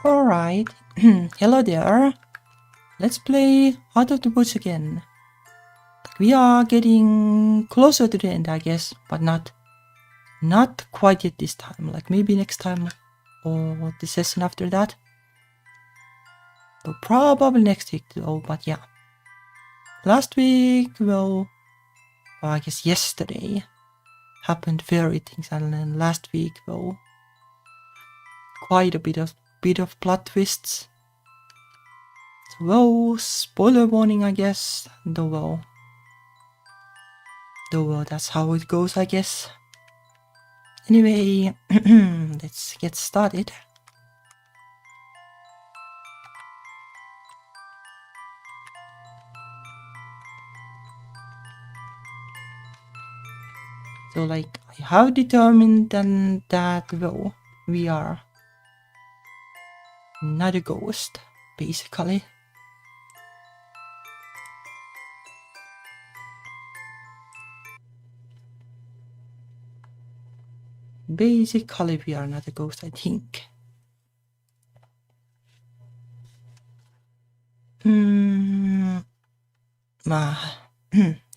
Alright, hello there. Let's play Out of the Woods again. We are getting closer to the end, I guess, but not quite yet this time. Like maybe next time or the session after that. So probably next week though, but yeah. Last week, well, I guess yesterday happened fairy things, and then last week, well, quite a bit of plot twists. So, well, spoiler warning, I guess. Though that's how it goes, I guess. Anyway, let's get started. So, like, I have determined then that, well, we are not a ghost, basically. Basically, we are not a ghost, I think.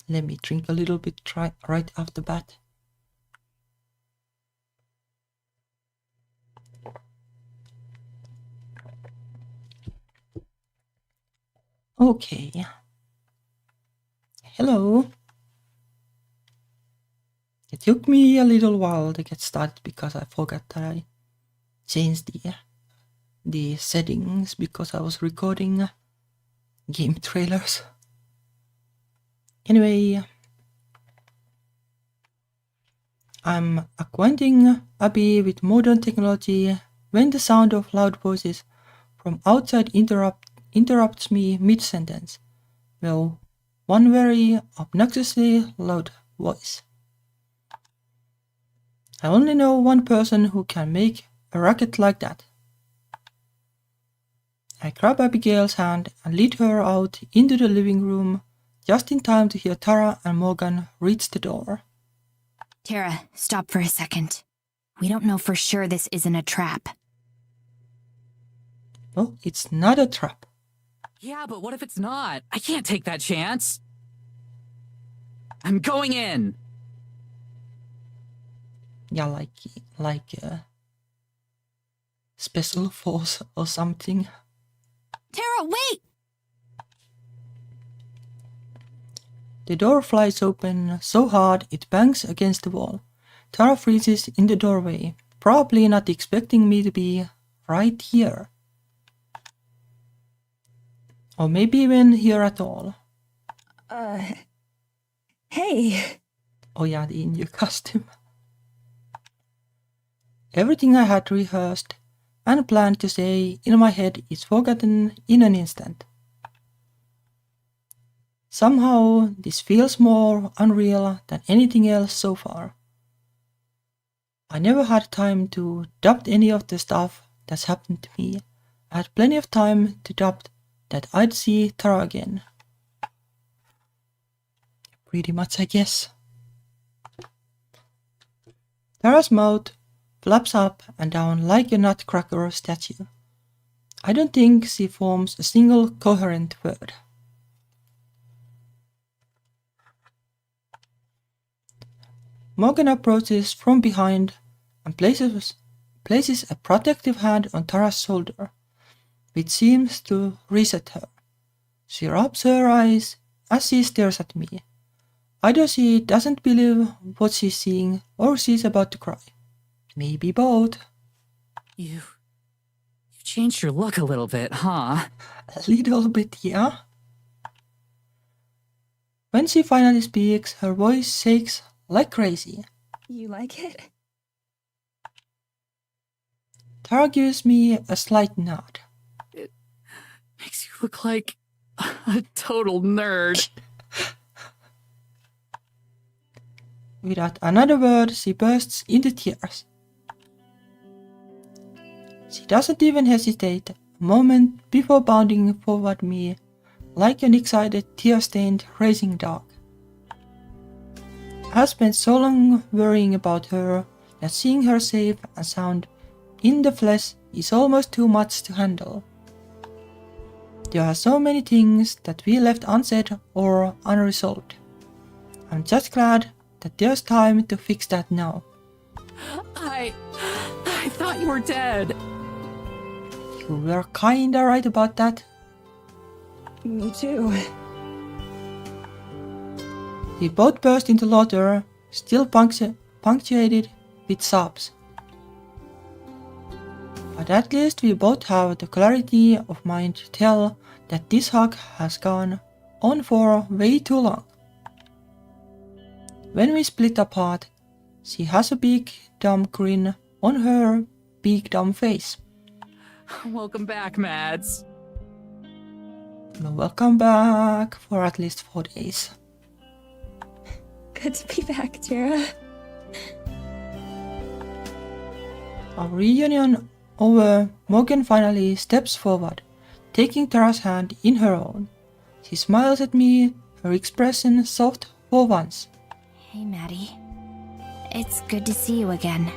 Let me drink a little bit right off the bat. Okay. Hello. It took me a little while to get started because I forgot that I changed the settings because I was recording game trailers. Anyway, I'm acquainting Abby with modern technology when the sound of loud voices from outside interrupts me mid-sentence. Well, one very obnoxiously loud voice. I only know one person who can make a racket like that. I grab Abigail's hand and lead her out into the living room just in time to hear Tara and Morgan reach the door. Tara, stop for a second. We don't know for sure this isn't a trap. Oh, it's not a trap. Yeah, but what if it's not? I can't take that chance. I'm going in. Yeah, like special force or something. Tara, wait! The door flies open so hard it bangs against the wall. Tara freezes in the doorway, probably not expecting me to be right here. Or maybe even here at all. Hey. Oh yeah, the new costume. Everything I had rehearsed and planned to say in my head is forgotten in an instant. Somehow, this feels more unreal than anything else so far. I never had time to doubt any of the stuff that's happened to me. I had plenty of time to doubt that I'd see Tara again. Pretty much, I guess. Tara's mouth flaps up and down like a nutcracker statue. I don't think she forms a single coherent word. Morgan approaches from behind and places a protective hand on Tara's shoulder, which seems to reset her. She rubs her eyes as she stares at me. Either she doesn't believe what she's seeing or she's about to cry. Maybe both. You changed your look a little bit, huh? A little bit, yeah. When she finally speaks, her voice shakes like crazy. You like it? Tara gives me a slight nod. It makes you look like a total nerd. Without another word, she bursts into tears. She doesn't even hesitate a moment before bounding forward me like an excited, tear-stained racing dog. I've spent so long worrying about her that seeing her safe and sound in the flesh is almost too much to handle. There are so many things that we left unsaid or unresolved. I'm just glad that there's time to fix that now. I thought you were dead. You were kinda right about that. Me too. We both burst into laughter, still punctuated with sobs. But at least we both have the clarity of mind to tell that this hug has gone on for way too long. When we split apart, she has a big dumb grin on her big dumb face. Welcome back, Mads. Welcome back for at least 4 days. Good to be back, Tara. Our reunion over, Morgan finally steps forward, taking Tara's hand in her own. She smiles at me, her expression soft for once. Hey, Maddie. It's good to see you again.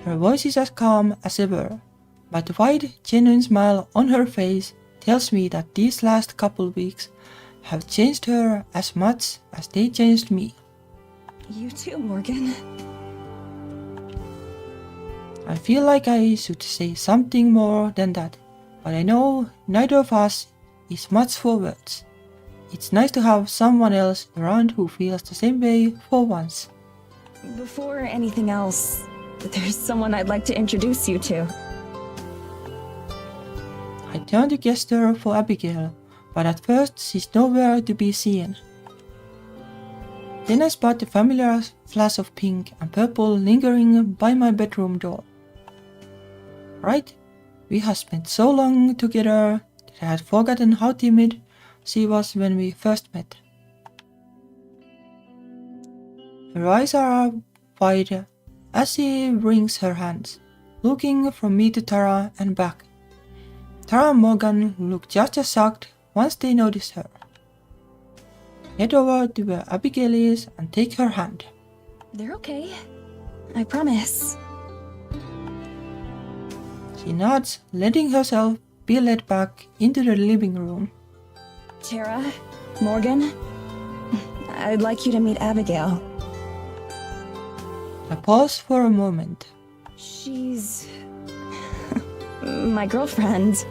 Her voice is as calm as ever, but the wide, genuine smile on her face tells me that these last couple weeks have changed her as much as they changed me. You too, Morgan. I feel like I should say something more than that, but I know neither of us is much for words. It's nice to have someone else around who feels the same way for once. Before anything else, there's someone I'd like to introduce you to. I turn to gesture for Abigail, but at first she's nowhere to be seen. Then I spot the familiar flash of pink and purple lingering by my bedroom door. Right? We have spent so long together that I had forgotten how timid she was when we first met. Her eyes are wide as she wrings her hands, looking from me to Tara and back. Tara and Morgan look just as shocked once they notice her. Head over to where Abigail is and take her hand. They're okay. I promise. She nods, letting herself be led back into the living room. Tara, Morgan, I'd like you to meet Abigail. I pause for a moment. She's my girlfriend.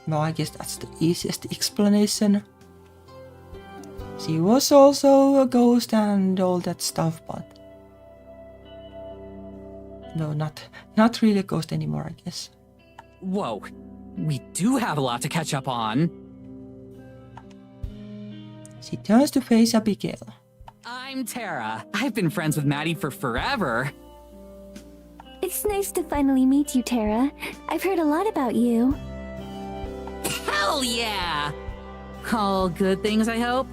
Well, I guess that's the easiest explanation. She was also a ghost and all that stuff, but... No, not really a ghost anymore, I guess. Whoa, we do have a lot to catch up on. She turns to face Abigail. I'm Tara. I've been friends with Maddie for forever. It's nice to finally meet you, Tara. I've heard a lot about you. Hell yeah! All good things, I hope?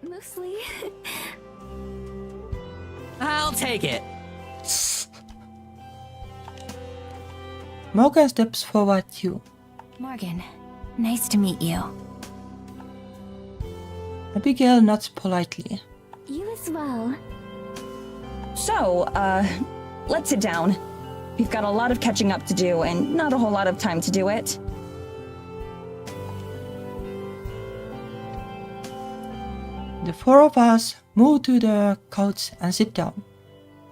Mostly. I'll take it. Morgan steps forward too. Morgan, nice to meet you. Abigail nods politely. You as well. So, let's sit down. We've got a lot of catching up to do and not a whole lot of time to do it. The four of us move to the couch and sit down.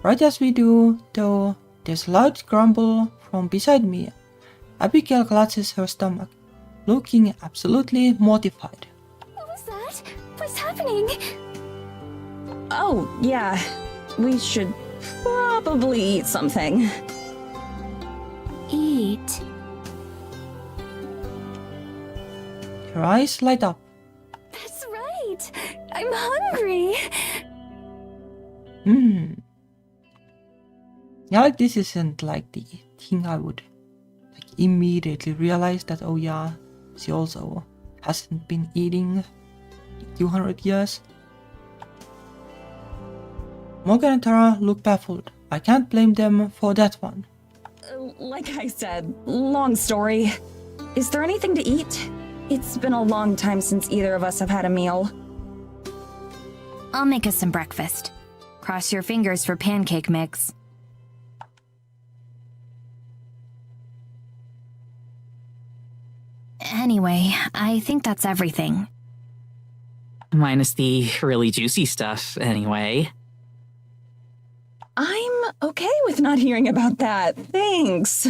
Right as we do, though, there's a loud grumble from beside me. Abigail clutches her stomach, looking absolutely mortified. What was that? What's happening? Oh, yeah. We should probably eat something. Eat. Her eyes light up. That's right. I'm hungry. Yeah, like this isn't like the thing I would like immediately realize that, oh yeah, she also hasn't been eating 200 years. Morgan and Tara look baffled. I can't blame them for that one. Like I said, long story. Is there anything to eat? It's been a long time since either of us have had a meal. I'll make us some breakfast. Cross your fingers for pancake mix. Anyway, I think that's everything. Minus the really juicy stuff, anyway. I'm okay with not hearing about that. Thanks.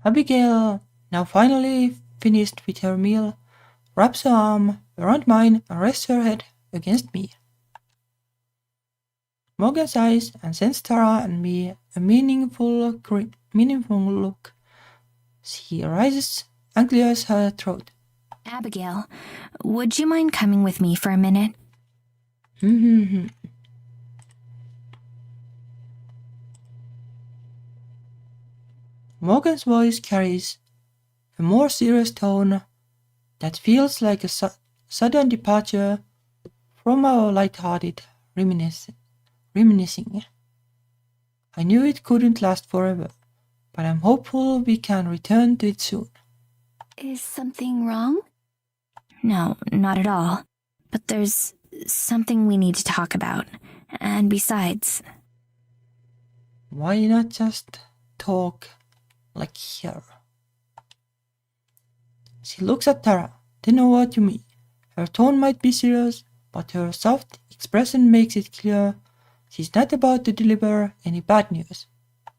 Abigail, now finally finished with her meal, wraps her arm around mine and rests her head against me. Morgan sighs and sends Tara and me a meaningful look. She rises and clears her throat. Abigail, would you mind coming with me for a minute? Morgan's voice carries a more serious tone that feels like a sudden departure from our light-hearted reminiscing. I knew it couldn't last forever, but I'm hopeful we can return to it soon. Is something wrong? No, not at all. But there's something we need to talk about. And besides... Why not just talk like here? She looks at Tara. They know what you mean. Her tone might be serious, but her soft expression makes it clear she's not about to deliver any bad news.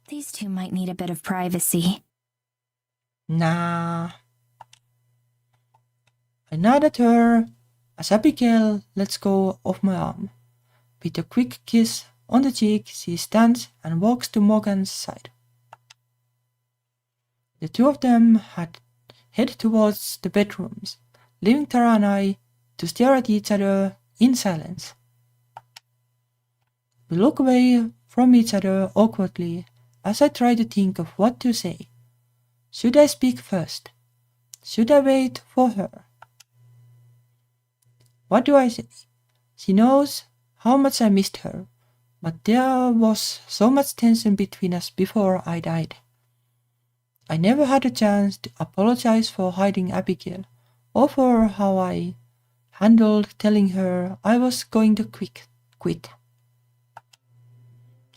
These two might need a bit of privacy. Nah. I nod at her as Abigail lets go of my arm. With a quick kiss on the cheek, she stands and walks to Morgan's side. The two of them head towards the bedrooms, leaving Tara and I to stare at each other in silence. We look away from each other awkwardly as I try to think of what to say. Should I speak first? Should I wait for her? What do I say? She knows how much I missed her, but there was so much tension between us before I died. I never had a chance to apologize for hiding Abigail, or for how I handled telling her I was going to quit.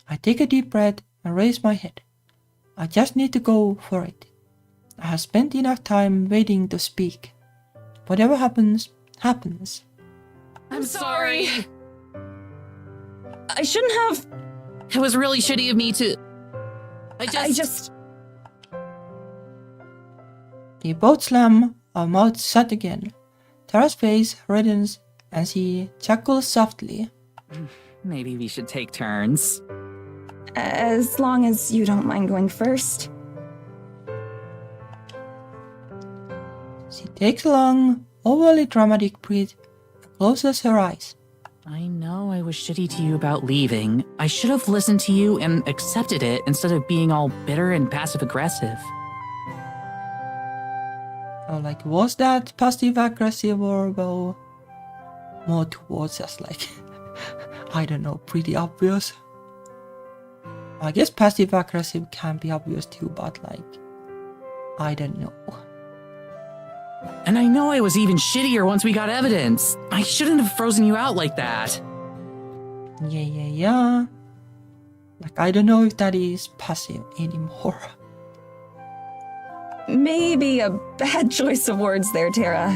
I take a deep breath and raise my head. I just need to go for it. I have spent enough time waiting to speak. Whatever happens, happens. I'm sorry. I shouldn't have. It was really shitty of me to... I just. We both slam our mouths shut again. Tara's face reddens and she chuckles softly. Maybe we should take turns. As long as you don't mind going first. She takes a long, overly dramatic breath and closes her eyes. I know I was shitty to you about leaving. I should have listened to you and accepted it instead of being all bitter and passive-aggressive. Oh, like, was that passive-aggressive or, well, more towards us, like, I don't know, pretty obvious? I guess passive-aggressive can be obvious too, but, like, I don't know. And I know I was even shittier once we got evidence. I shouldn't have frozen you out like that. Yeah. Like, I don't know if that is passive anymore. Maybe a bad choice of words there, Tara.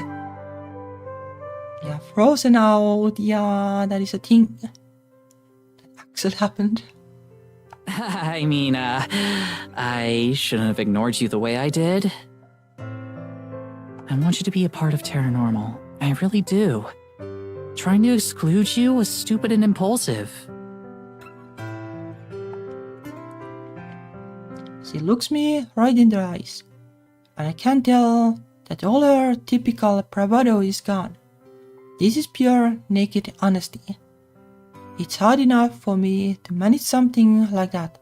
Yeah, frozen out, yeah, that is a thing. That actually happened. I mean, I shouldn't have ignored you the way I did. I want you to be a part of Paranormal. I really do. Trying to exclude you was stupid and impulsive. She looks me right in the eyes, and I can tell that all her typical bravado is gone. This is pure, naked honesty. It's hard enough for me to manage something like that,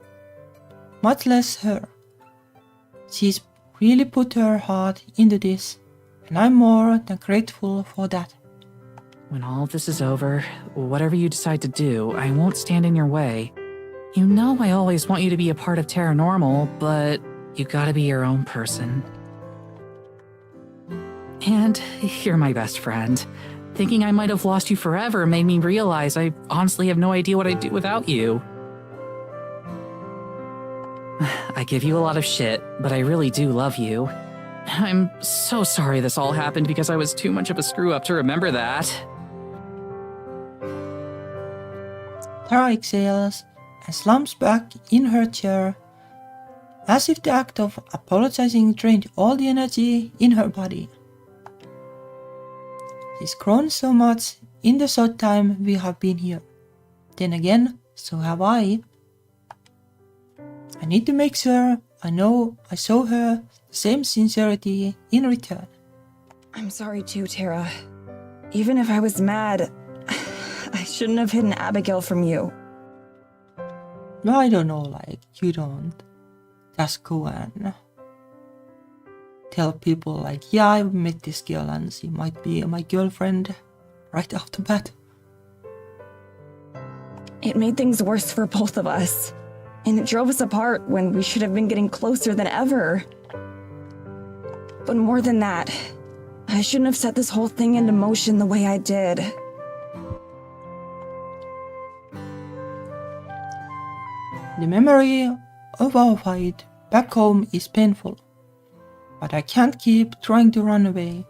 much less her. She's really put her heart into this, and I'm more than grateful for that. When all of this is over, whatever you decide to do, I won't stand in your way. You know I always want you to be a part of Paranormal, but you gotta be your own person. And you're my best friend. Thinking I might have lost you forever made me realize I honestly have no idea what I'd do without you. I give you a lot of shit, but I really do love you. I'm so sorry this all happened because I was too much of a screw-up to remember that. Tara exhales and slumps back in her chair, as if the act of apologizing drained all the energy in her body. She's grown so much in the short time we have been here. Then again, so have I. I need to make sure I know I show her the same sincerity in return. I'm sorry too, Tara. Even if I was mad, I shouldn't have hidden Abigail from you. No, I don't know, like, you don't just go and tell people, like, yeah, I met this girl and she might be my girlfriend right off the bat. It made things worse for both of us. And it drove us apart when we should have been getting closer than ever. But more than that, I shouldn't have set this whole thing into motion the way I did. The memory of our fight back home is painful, but I can't keep trying to run away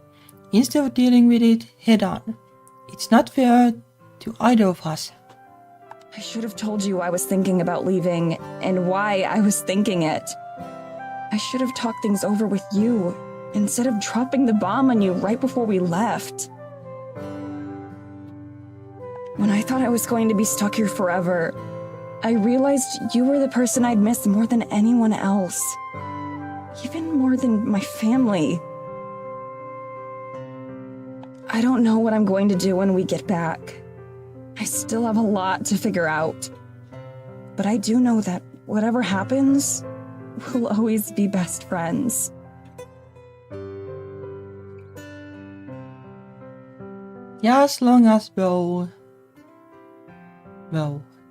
instead of dealing with it head on. It's not fair to either of us. I should have told you I was thinking about leaving and why I was thinking it. I should have talked things over with you instead of dropping the bomb on you right before we left. When I thought I was going to be stuck here forever, I realized you were the person I'd miss more than anyone else. Even more than my family. I don't know what I'm going to do when we get back. I still have a lot to figure out. But I do know that whatever happens, we'll always be best friends. Yeah, as long as, well,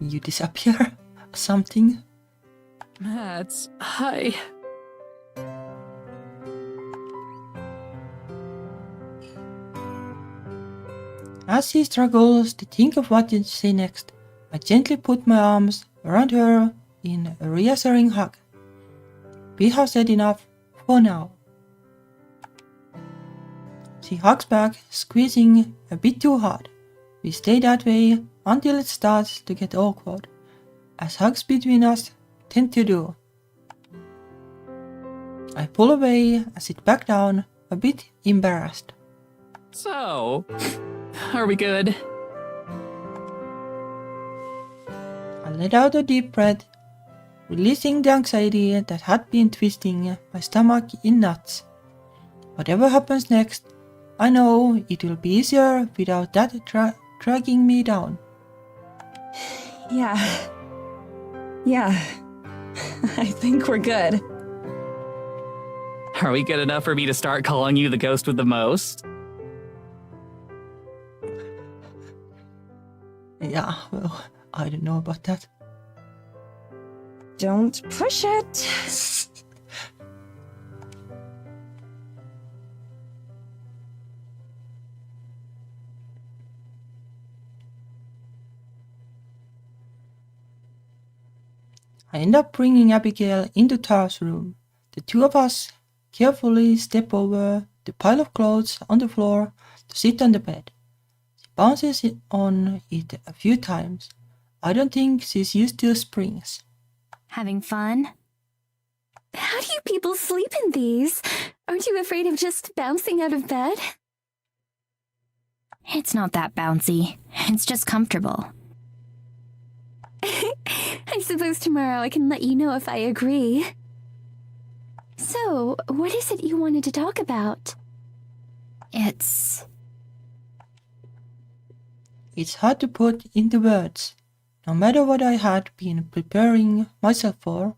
you disappear or something. Mads, hi. As she struggles to think of what to say next, I gently put my arms around her in a reassuring hug. We have said enough for now. She hugs back, squeezing a bit too hard. We stay that way until it starts to get awkward, as hugs between us tend to do. I pull away and sit back down, a bit embarrassed. So, are we good? I let out a deep breath, releasing the anxiety that had been twisting my stomach in knots. Whatever happens next, I know it will be easier without that dragging me down. Yeah. I think we're good. Are we good enough for me to start calling you the ghost with the most? Yeah, well, I don't know about that. Don't push it. I end up bringing Abigail into Tara's room. The two of us carefully step over the pile of clothes on the floor to sit on the bed. She bounces on it a few times. I don't think she's used to springs. Having fun? How do you people sleep in these? Aren't you afraid of just bouncing out of bed? It's not that bouncy. It's just comfortable. I suppose tomorrow I can let you know if I agree. So, what is it you wanted to talk about? It's hard to put into words. No matter what I had been preparing myself for,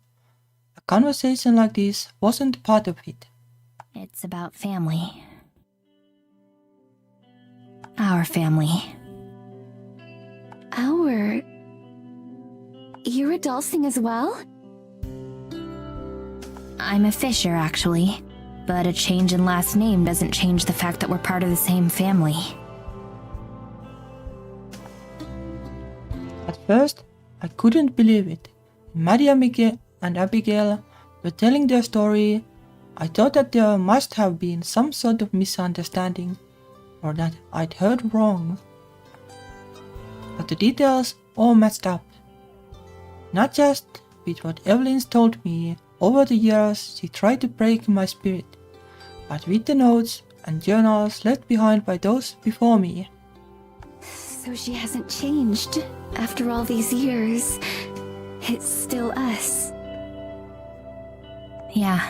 a conversation like this wasn't part of it. It's about family. Our family. Our... You're a Dulcing as well? I'm a Fisher, actually. But a change in last name doesn't change the fact that we're part of the same family. At first, I couldn't believe it. Maddie and Abigail were telling their story. I thought that there must have been some sort of misunderstanding, or that I'd heard wrong. But the details all matched up. Not just with what Evelyn's told me. Over the years, she tried to break my spirit, but with the notes and journals left behind by those before me. So she hasn't changed after all these years. It's still us. Yeah,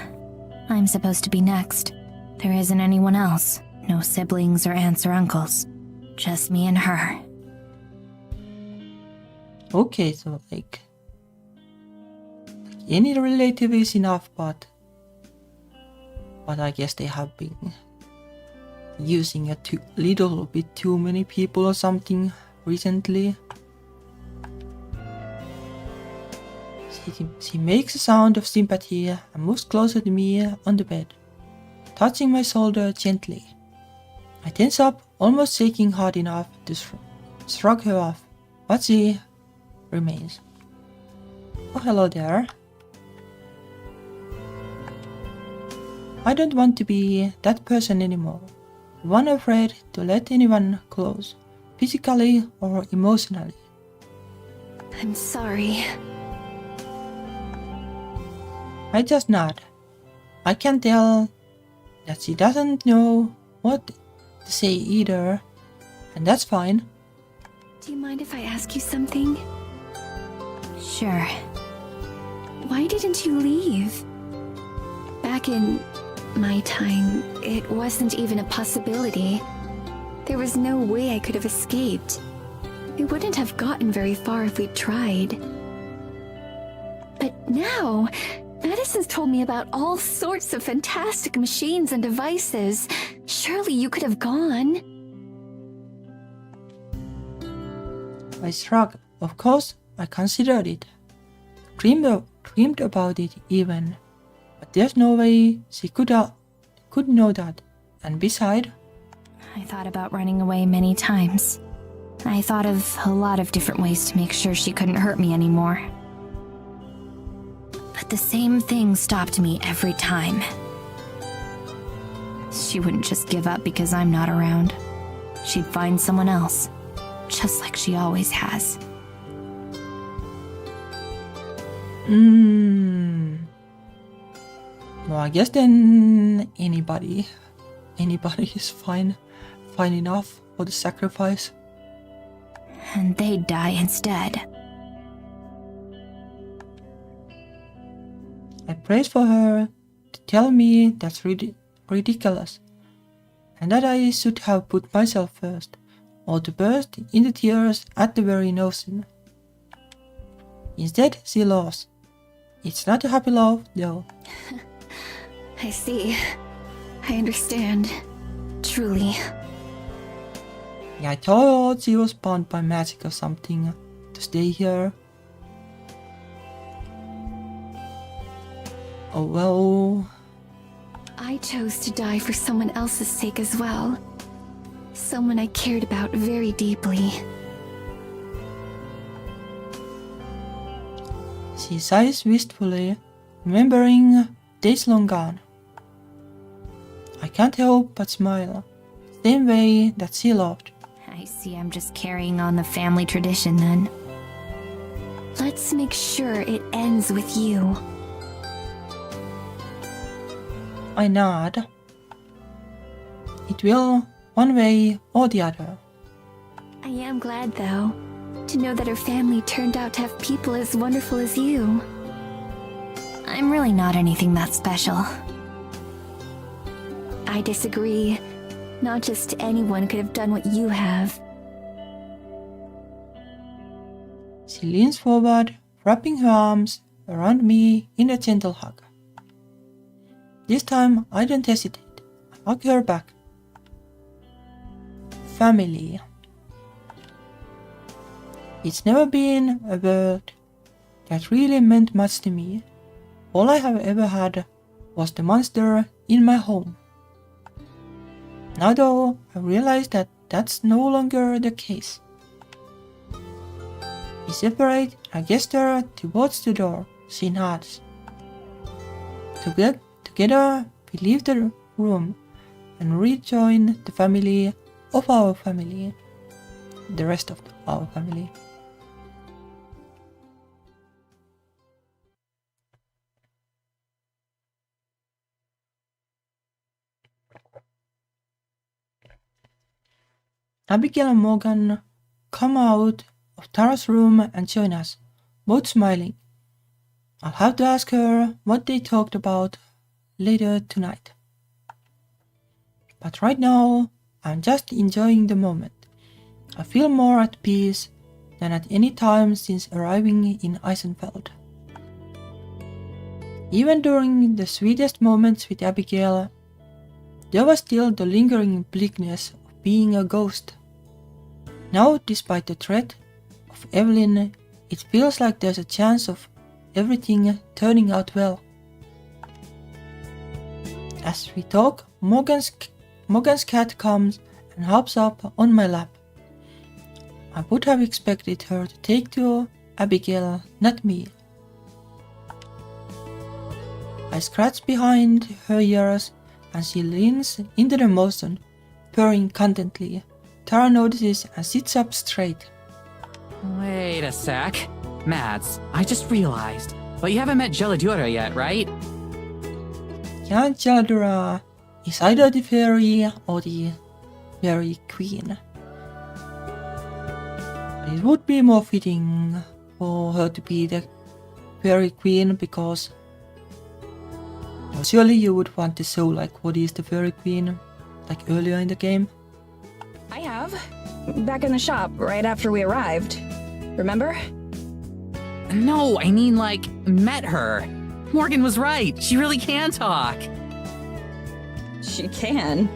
I'm supposed to be next. There isn't anyone else. No siblings or aunts or uncles. Just me and her. Okay, so like any relative is enough, but I guess they have been using a little bit too many people or something recently. She makes a sound of sympathy and moves closer to me on the bed, touching my shoulder gently. I tense up, almost shaking hard enough to shrug her off, but she remains. Oh, hello there. I don't want to be that person anymore. One afraid to let anyone close, physically or emotionally. I'm sorry. I just nod. I can tell that she doesn't know what to say either, and that's fine. Do you mind if I ask you something? Sure. Why didn't you leave? Back in my time, it wasn't even a possibility. There was no way I could have escaped. We wouldn't have gotten very far if we'd tried. But now, Madison's told me about all sorts of fantastic machines and devices. Surely you could have gone. I shrug. Of course, I considered it. Dreamed about it even. But there's no way she could know that. And besides, I thought about running away many times. I thought of a lot of different ways to make sure she couldn't hurt me anymore. But the same thing stopped me every time. She wouldn't just give up because I'm not around. She'd find someone else, just like she always has. Well, I guess then anybody is fine enough for the sacrifice. And they'd die instead. I prayed for her to tell me that's ridiculous, and that I should have put myself first, or to burst into tears at the very notion. Instead, she lost. It's not a happy love, though. I see. I understand. Truly. Yeah, I thought she was bound by magic or something to stay here. Oh well. I chose to die for someone else's sake as well. Someone I cared about very deeply. She sighs wistfully, remembering days long gone. I can't help but smile, same way that she loved. I see I'm just carrying on the family tradition then. Let's make sure it ends with you. I nod. It will, one way or the other. I am glad, though, to know that her family turned out to have people as wonderful as you. I'm really not anything that special. I disagree. Not just anyone could have done what you have. She leans forward, wrapping her arms around me in a gentle hug. This time I don't hesitate. I hug her back. Family. It's never been a word that really meant much to me. All I have ever had was the monster in my home. Now though, I realize that that's no longer the case. We separate and gesture towards the door she nods. Together, we leave the room and rejoin the family of our family. The rest of our family. Abigail and Morgan come out of Tara's room and join us, both smiling. I'll have to ask her what they talked about later tonight. But right now, I'm just enjoying the moment. I feel more at peace than at any time since arriving in Eisenfeld. Even during the sweetest moments with Abigail, there was still the lingering bleakness of being a ghost. Now, despite the threat of Evelyn, it feels like there's a chance of everything turning out well. As we talk, Morgan's cat comes and hops up on my lap. I would have expected her to take to Abigail, not me. I scratch behind her ears and she leans into the motion, purring contentedly. Tara notices and sits up straight. Wait a sec. Mads, I just realized. But you haven't met Geladura yet, right? Yeah, Geladura is either the fairy or the fairy queen. It would be more fitting for her to be the fairy queen because surely you would want to show like what is the fairy queen, like earlier in the game. I have. Back in the shop, right after we arrived. Remember? No, I mean like, met her. Morgan was right. She really can talk. She can.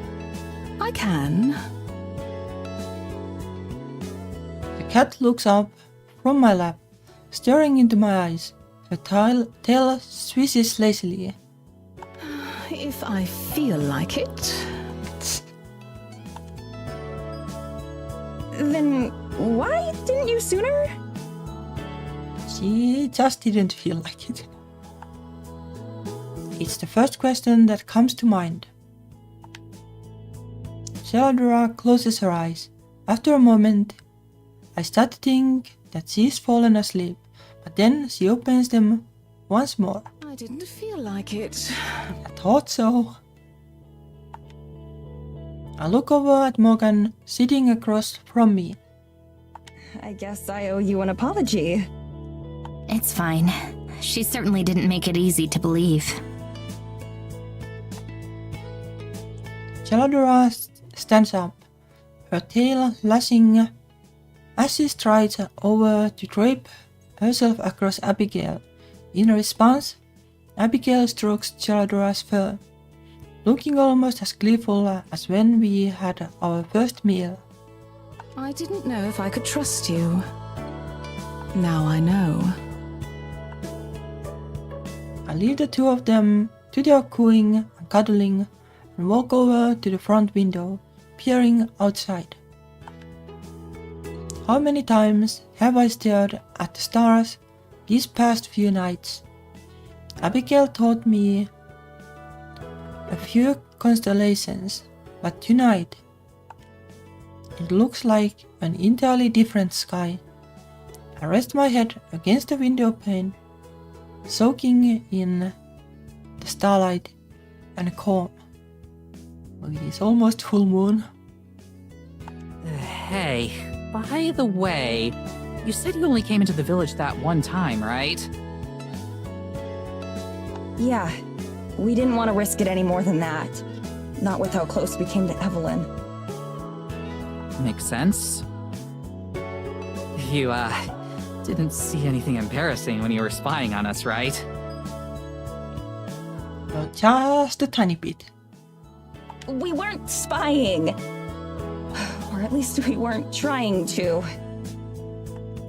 I can. The cat looks up from my lap, staring into my eyes. Her tail swishes lazily. If I feel like it. Then why didn't you sooner? She just didn't feel like it. It's the first question that comes to mind. Geladura closes her eyes. After a moment, I start to think that she's fallen asleep, but then she opens them once more. I didn't feel like it. I thought so. I look over at Morgan sitting across from me. I guess I owe you an apology. It's fine. She certainly didn't make it easy to believe. Geladura stands up, her tail lashing as she strides over to drape herself across Abigail. In response, Abigail strokes Geladura's fur, looking almost as gleeful as when we had our first meal. I didn't know if I could trust you. Now I know. I leave the two of them to their cooing and cuddling and walk over to the front window, peering outside. How many times have I stared at the stars these past few nights? Abigail taught me a few constellations, but tonight it looks like an entirely different sky. I rest my head against the window pane, soaking in the starlight and calm. It is almost full moon. Hey, by the way, you said you only came into the village that one time, right? Yeah, we didn't want to risk it any more than that. Not with how close we came to Evelyn. Makes sense. You, didn't see anything embarrassing when you were spying on us, right? Well, just a tiny bit. We weren't spying. Or at least we weren't trying to.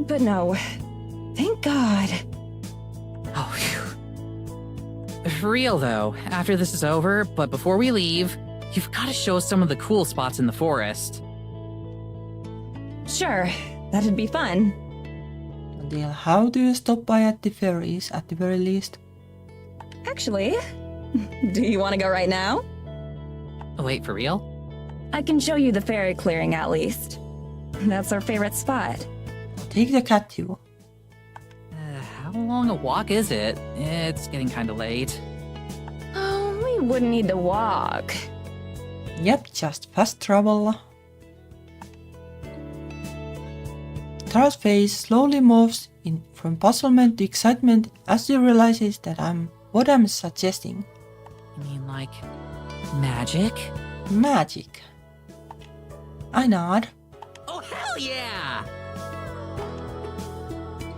But no. Thank God. Oh, phew. For real though, after this is over, but before we leave, you've got to show us some of the cool spots in the forest. Sure, that'd be fun. Dale, how do you stop by at the ferries at the very least? Actually, do you want to go right now? Oh, wait, for real? I can show you the ferry clearing at least. That's our favorite spot. Take the cat too. How long a walk is it? It's getting kinda late. Oh, we wouldn't need to walk. Yep, just fast travel. Tara's face slowly moves from puzzlement to excitement as she realizes that what I'm suggesting. You mean like magic? Magic. I nod. Oh, hell yeah!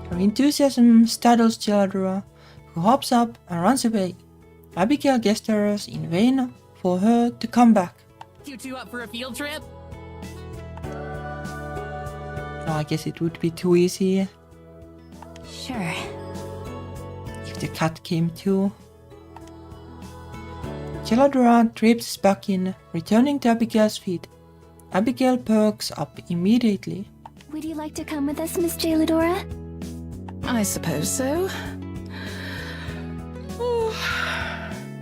Her enthusiasm startles Childra, who hops up and runs away. Abigail gestures in vain for her to come back. You two up for a field trip? No, I guess it would be too easy Sure. if the cat came too. Childra trips back in, returning to Abigail's feet. Abigail perks up immediately. Would you like to come with us, Miss Jaladora? I suppose so. Oh,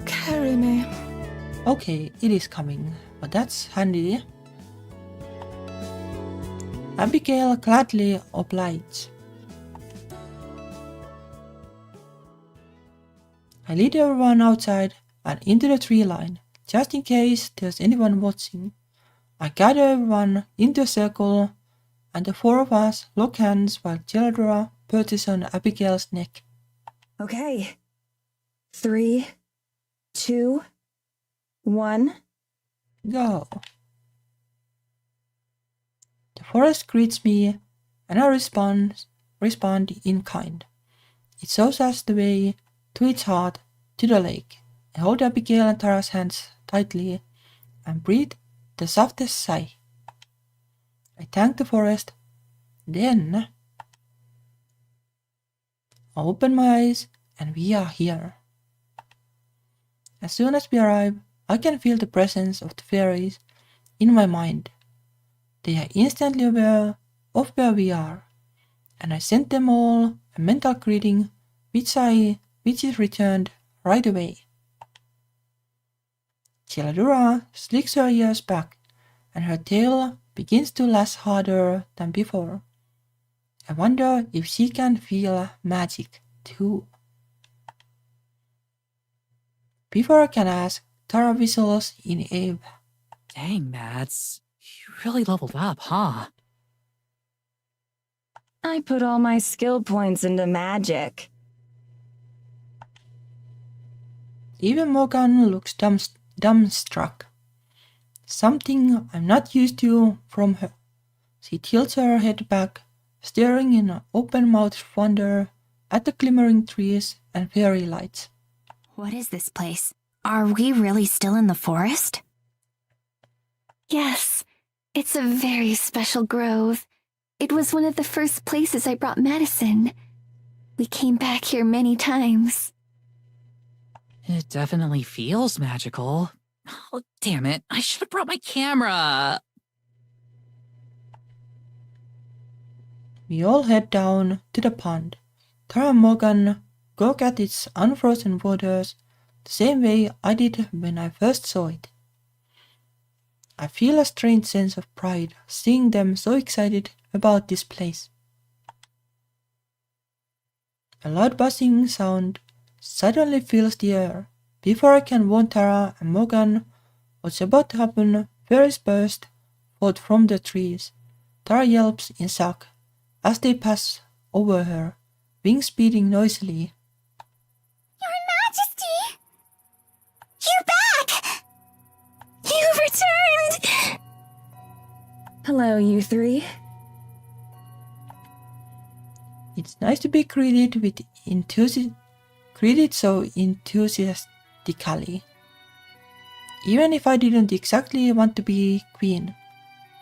carry me. Okay, it is coming, but that's handy. Abigail gladly obliges. I lead everyone outside and into the tree line, just in case there's anyone watching. I gather everyone into a circle, and the four of us lock hands while Childra perches on Abigail's neck. Okay. 3, 2, 1. Go. The forest greets me, and I respond in kind. It shows us the way to its heart, to the lake. I hold Abigail and Tara's hands tightly and breathe the softest sigh. I thank the forest. Then I open my eyes and we are here. As soon as we arrive, I can feel the presence of the fairies in my mind. They are instantly aware of where we are, and I sent them all a mental greeting which is returned right away. Childra slicks her ears back, and her tail begins to lash harder than before. I wonder if she can feel magic too. Before I can ask, Tara whistles in awe. Dang, Mads. You really leveled up, huh? I put all my skill points into magic. Even Morgan looks dumbstruck. Something I'm not used to from her. She tilts her head back, staring in open-mouthed wonder at the glimmering trees and fairy lights. What is this place? Are we really still in the forest? Yes, it's a very special grove. It was one of the first places I brought Madison. We came back here many times. It definitely feels magical. Oh, damn it. I should have brought my camera. We all head down to the pond. Tara and Morgan gawk at its unfrozen waters the same way I did when I first saw it. I feel a strange sense of pride seeing them so excited about this place. A loud buzzing sound suddenly fills the air. Before I can warn Tara and Morgan what's about to happen, fairies burst forth from the trees. Tara yelps in shock as they pass over her, wings beating noisily. Your Majesty! You're back! You returned! Hello, you three. It's nice to be greeted so enthusiastically. Even if I didn't exactly want to be queen.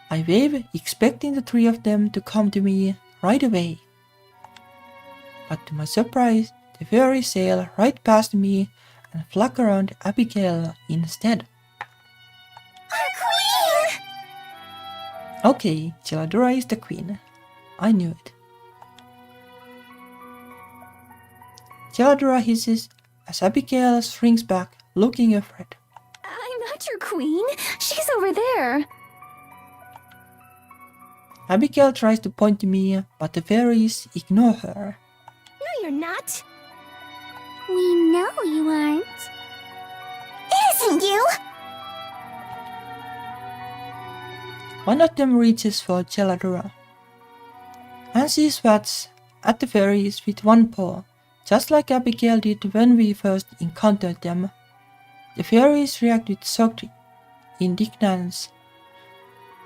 I wave, expecting the three of them to come to me right away. But to my surprise, the fairies sail right past me and flock around Abigail instead. Our queen! Okay, Geladora is the queen. I knew it. Geladora hisses as Abigail shrinks back, looking afraid. I'm not your queen. She's over there. Abigail tries to point to me, but the fairies ignore her. No, you're not. We know you aren't. It isn't you! One of them reaches for Geladora, and she swats at the fairies with one paw, just like Abigail did when we first encountered them. The fairies react with shocked indignance,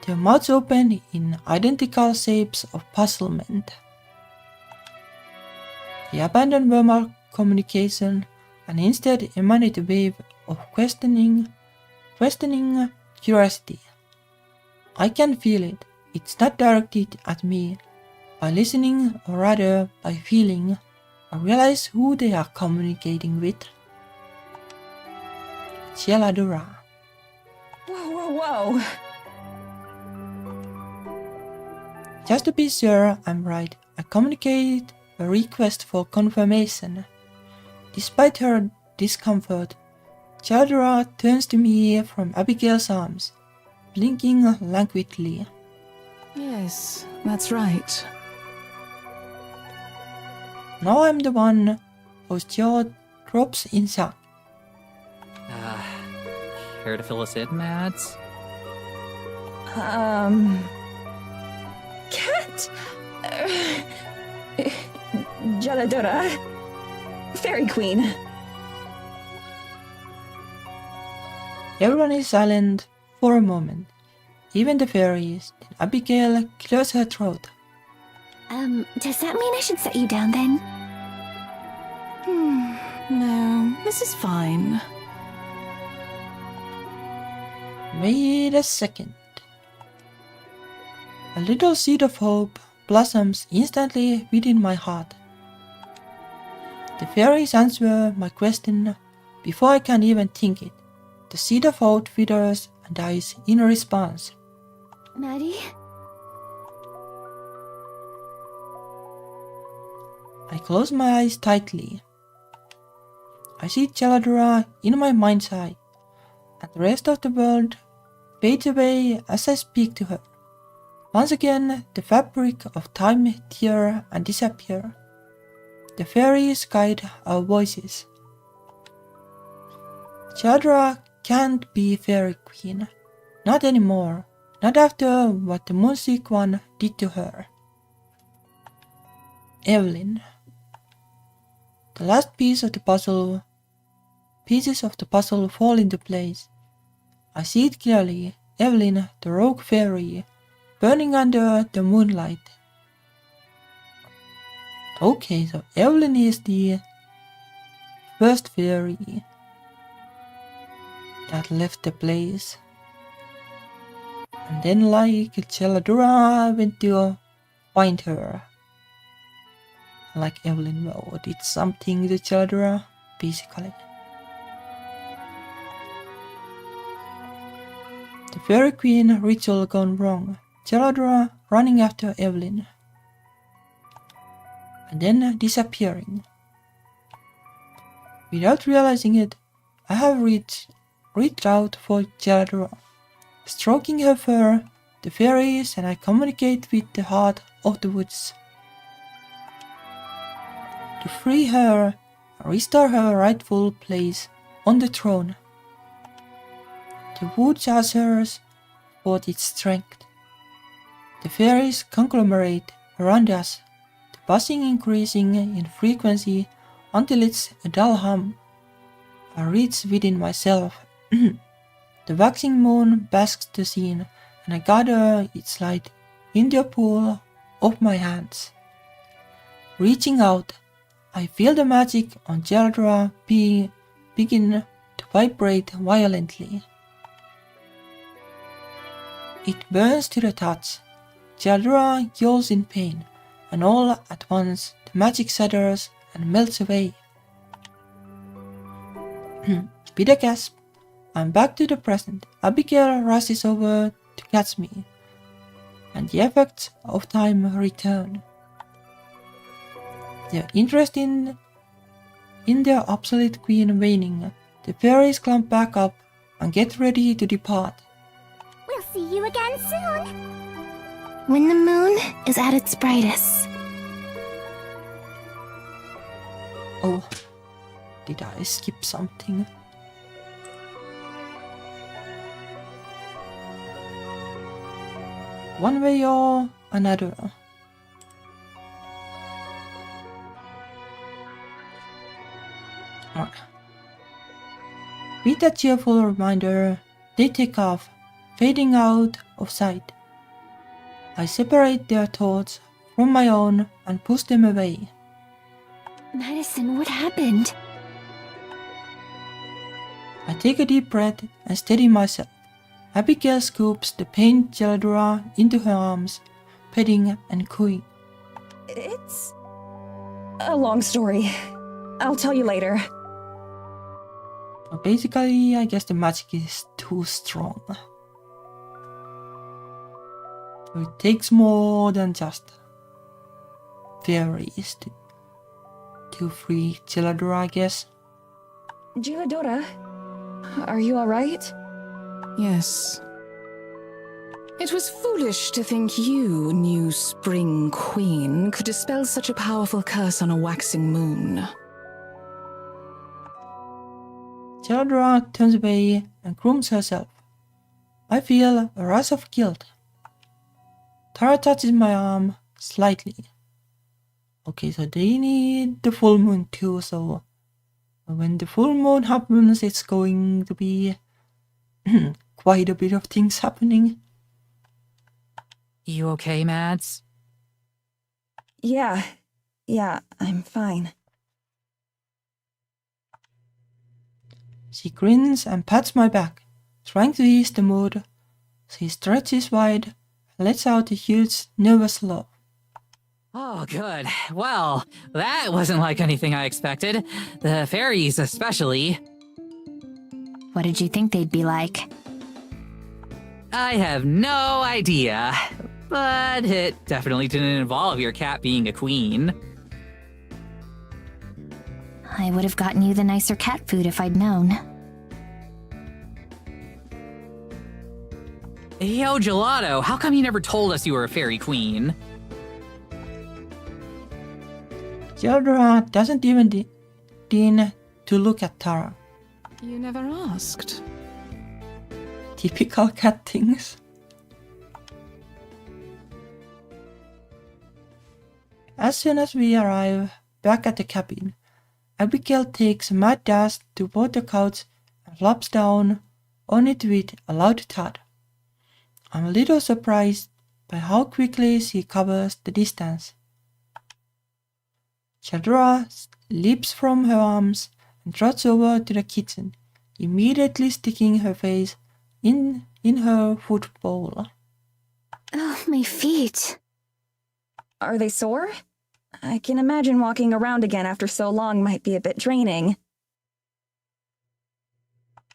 their mouths open in identical shapes of puzzlement. They abandon verbal communication and instead emanate a wave of questioning curiosity. I can feel it. It's not directed at me. By listening, or rather by feeling, I realize who they are communicating with. Geladora. Whoa. Just to be sure I'm right, I communicate a request for confirmation. Despite her discomfort, Geladora turns to me from Abigail's arms, blinking languidly. Yes, that's right. Now I'm the one whose jaw drops in shock. Care to fill us in, Mads? Cat? Geladora. Fairy Queen. Everyone is silent for a moment, even the fairies. Then Abigail clears her throat. Does that mean I should set you down then? No, this is fine. Wait a second. A little seed of hope blossoms instantly within my heart. The fairies answer my question before I can even think it. The seed of hope withers and dies in response. Maddie? I close my eyes tightly. I see Geladora in my mind's eye, and the rest of the world fades away as I speak to her. Once again, the fabric of time tear and disappear. The fairies guide our voices. Geladora can't be Fairy Queen. Not anymore. Not after what the Moonsick One did to her. Evelyn. The last pieces of the puzzle fall into place. I see it clearly. Evelyn, the rogue fairy, burning under the moonlight. Okay, so Evelyn is the first fairy that left the place. And then, like, Geladora went to find her. Like Evelyn did something to Geladora, basically. The Fairy Queen ritual gone wrong. Geladora running after Evelyn. And then disappearing. Without realizing it, I have reached out for Geladora. Stroking her fur, the fairies and I communicate with the heart of the woods. To free her and restore her rightful place on the throne. The woods are hers for its strength. The fairies conglomerate around us, the buzzing increasing in frequency until it's a dull hum. I reach within myself. The waxing moon basks the scene, and I gather its light in the pool of my hands. Reaching out, I feel the magic on Geladora begin to vibrate violently. It burns to the touch. Geladora yells in pain, and all at once the magic shatters and melts away. With a gasp, I'm back to the present. Abigail rushes over to catch me, and the effects of time return. Their interest in their obsolete queen waning, the fairies climb back up and get ready to depart. We'll see you again soon. When the moon is at its brightest. Oh, did I skip something? One way or another. With a cheerful reminder, they take off, fading out of sight. I separate their thoughts from my own and push them away. Madison, what happened? I take a deep breath and steady myself. Abigail scoops the paint Geladora into her arms, petting and cooing. It's a long story. I'll tell you later. But basically, I guess the magic is too strong. It takes more than just fairies to free Geladora, I guess. Geladora, are you alright? Yes. It was foolish to think you, new Spring Queen, could dispel such a powerful curse on a waxing moon. Geladora turns away and grooms herself. I feel a rush of guilt. Tara touches my arm slightly. Okay, so they need the full moon too, so when the full moon happens, it's going to be quite a bit of things happening. You okay, Mads? Yeah, I'm fine. She grins and pats my back, trying to ease the mood. She stretches wide and lets out a huge, nervous laugh. Oh, good. Well, that wasn't like anything I expected. The fairies, especially. What did you think they'd be like? I have no idea. But it definitely didn't involve your cat being a queen. I would have gotten you the nicer cat food if I'd known. Yo, Gelato, how come you never told us you were a fairy queen? Geladora doesn't even deign to look at Tara. You never asked. Typical cat things. As soon as we arrive back at the cabin, Abigail takes a mad dash toward the couch and flops down on it with a loud thud. I'm a little surprised by how quickly she covers the distance. Geladora leaps from her arms and trots over to the kitchen, immediately sticking her face in her foot bowl. Oh, my feet. Are they sore? I can imagine walking around again after so long might be a bit draining.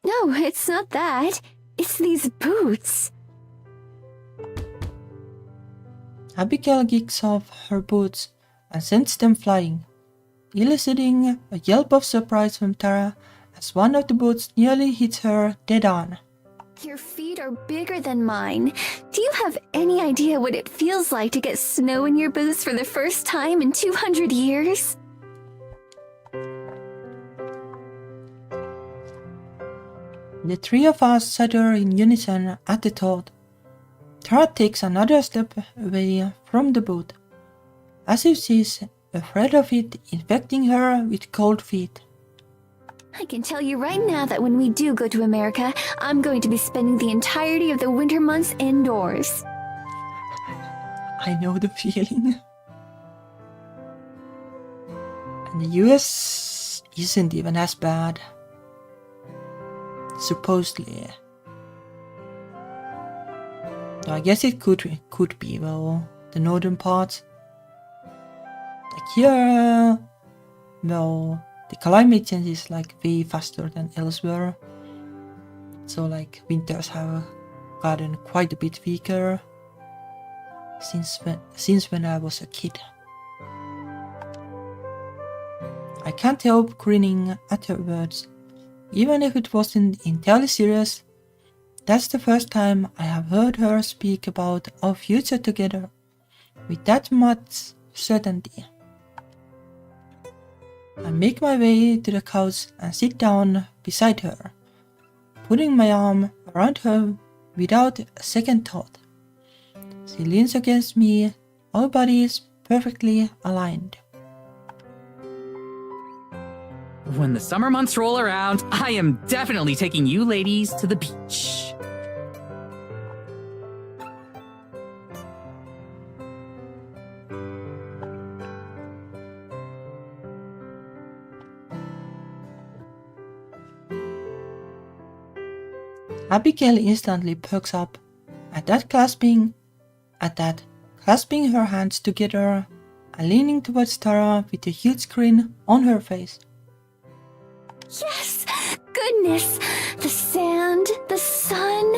No, it's not that. It's these boots. Abigail kicks off her boots and sends them flying, eliciting a yelp of surprise from Tara as one of the boots nearly hits her dead on. Your feet are bigger than mine. Do you have any idea what it feels like to get snow in your boots for the first time in 200 years? The three of us shudder in unison at the thought. Tara takes another step away from the boot, as if she's afraid of it infecting her with cold feet. I can tell you right now that when we do go to America, I'm going to be spending the entirety of the winter months indoors. I know the feeling. And the US isn't even as bad. Supposedly. I guess it could be, well, the northern parts. Like here, well, the climate change is like way faster than elsewhere. So like winters have gotten quite a bit weaker since when I was a kid. I can't help grinning at her words, even if it wasn't entirely serious. That's the first time I have heard her speak about our future together with that much certainty. I make my way to the couch and sit down beside her, putting my arm around her without a second thought. She leans against me, our bodies perfectly aligned. When the summer months roll around, I am definitely taking you ladies to the beach. Abigail instantly perks up at that, clasping her hands together and leaning towards Tara with a huge grin on her face. Yes! Goodness! The sand, the sun.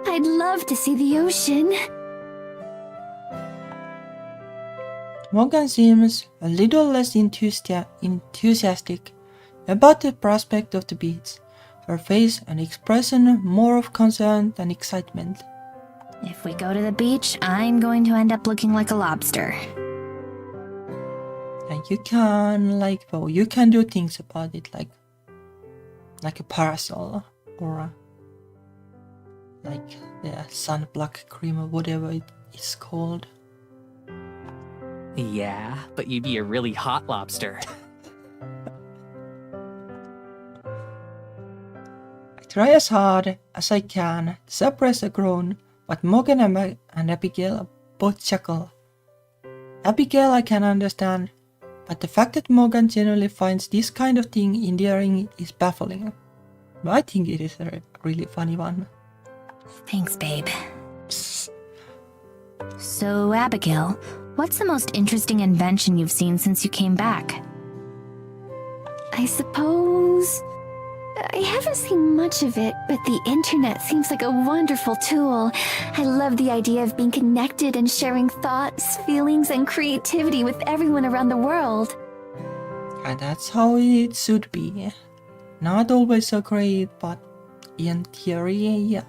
I'd love to see the ocean. Morgan seems a little less enthusiastic about the prospect of the beach, her face an expression more of concern than excitement. If we go to the beach, I'm going to end up looking like a lobster. And you can do things about it, like a parasol or like the sunblock cream or whatever it is called. Yeah, but you'd be a really hot lobster. I try as hard as I can to suppress a groan, but Morgan and Abigail both chuckle. Abigail I can understand, but the fact that Morgan generally finds this kind of thing endearing is baffling. But I think it is a really funny one. Thanks, babe. So, Abigail, what's the most interesting invention you've seen since you came back? I suppose... I haven't seen much of it, but the internet seems like a wonderful tool. I love the idea of being connected and sharing thoughts, feelings, and creativity with everyone around the world. And that's how it should be. Not always so great, but in theory, yeah.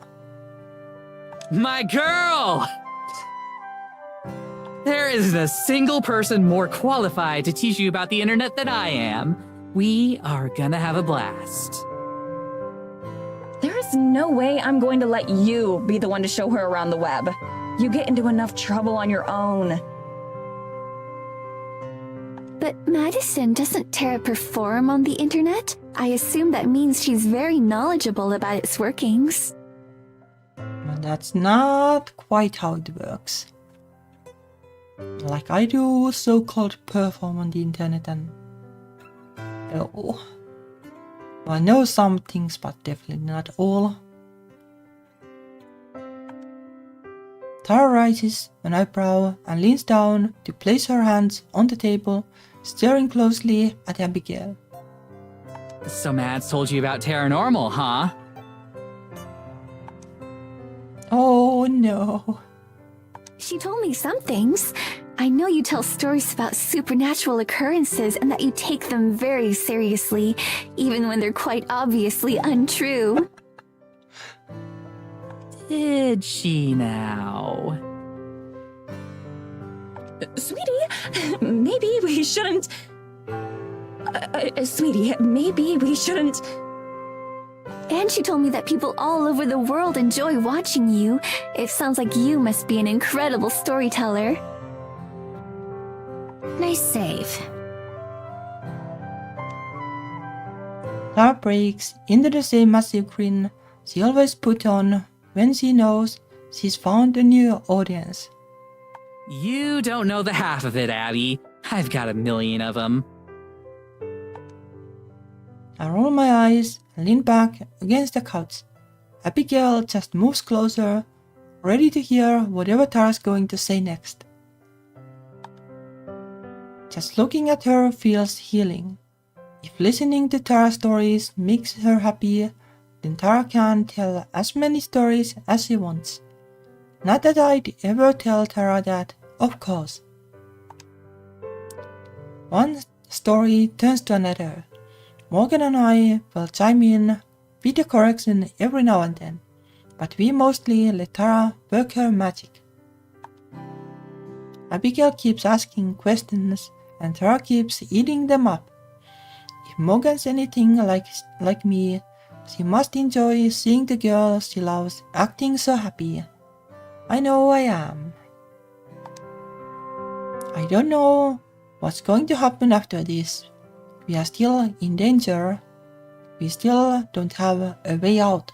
My girl! There isn't a single person more qualified to teach you about the internet than I am. We are gonna have a blast. There is no way I'm going to let you be the one to show her around the web. You get into enough trouble on your own. But Madison doesn't Tara perform on the internet? I assume that means she's very knowledgeable about its workings. But that's not quite how it works. Like I do so-called perform on the internet and... Oh. I know some things, but definitely not all. Tara raises an eyebrow and leans down to place her hands on the table, staring closely at Abigail. So Mads told you about paranormal, huh? Oh no. She told me some things. I know you tell stories about supernatural occurrences and that you take them very seriously, even when they're quite obviously untrue. Did she now? Sweetie, maybe we shouldn't... Sweetie, maybe we shouldn't... And she told me that people all over the world enjoy watching you. It sounds like you must be an incredible storyteller. Nice save. Tara breaks into the same massive grin she always puts on when she knows she's found a new audience. You don't know the half of it, Abby. I've got 1 million of them. I roll my eyes and lean back against the couch. Abigail just moves closer, ready to hear whatever Tara's going to say next. Just looking at her feels healing. If listening to Tara stories makes her happy, then Tara can tell as many stories as she wants. Not that I'd ever tell Tara that, of course. One story turns to another. Morgan and I will chime in with a correction every now and then, but we mostly let Tara work her magic. Abigail keeps asking questions and Tara keeps eating them up. If Morgan's anything like me, she must enjoy seeing the girl she loves acting so happy. I know I am. I don't know what's going to happen after this. We are still in danger. We still don't have a way out.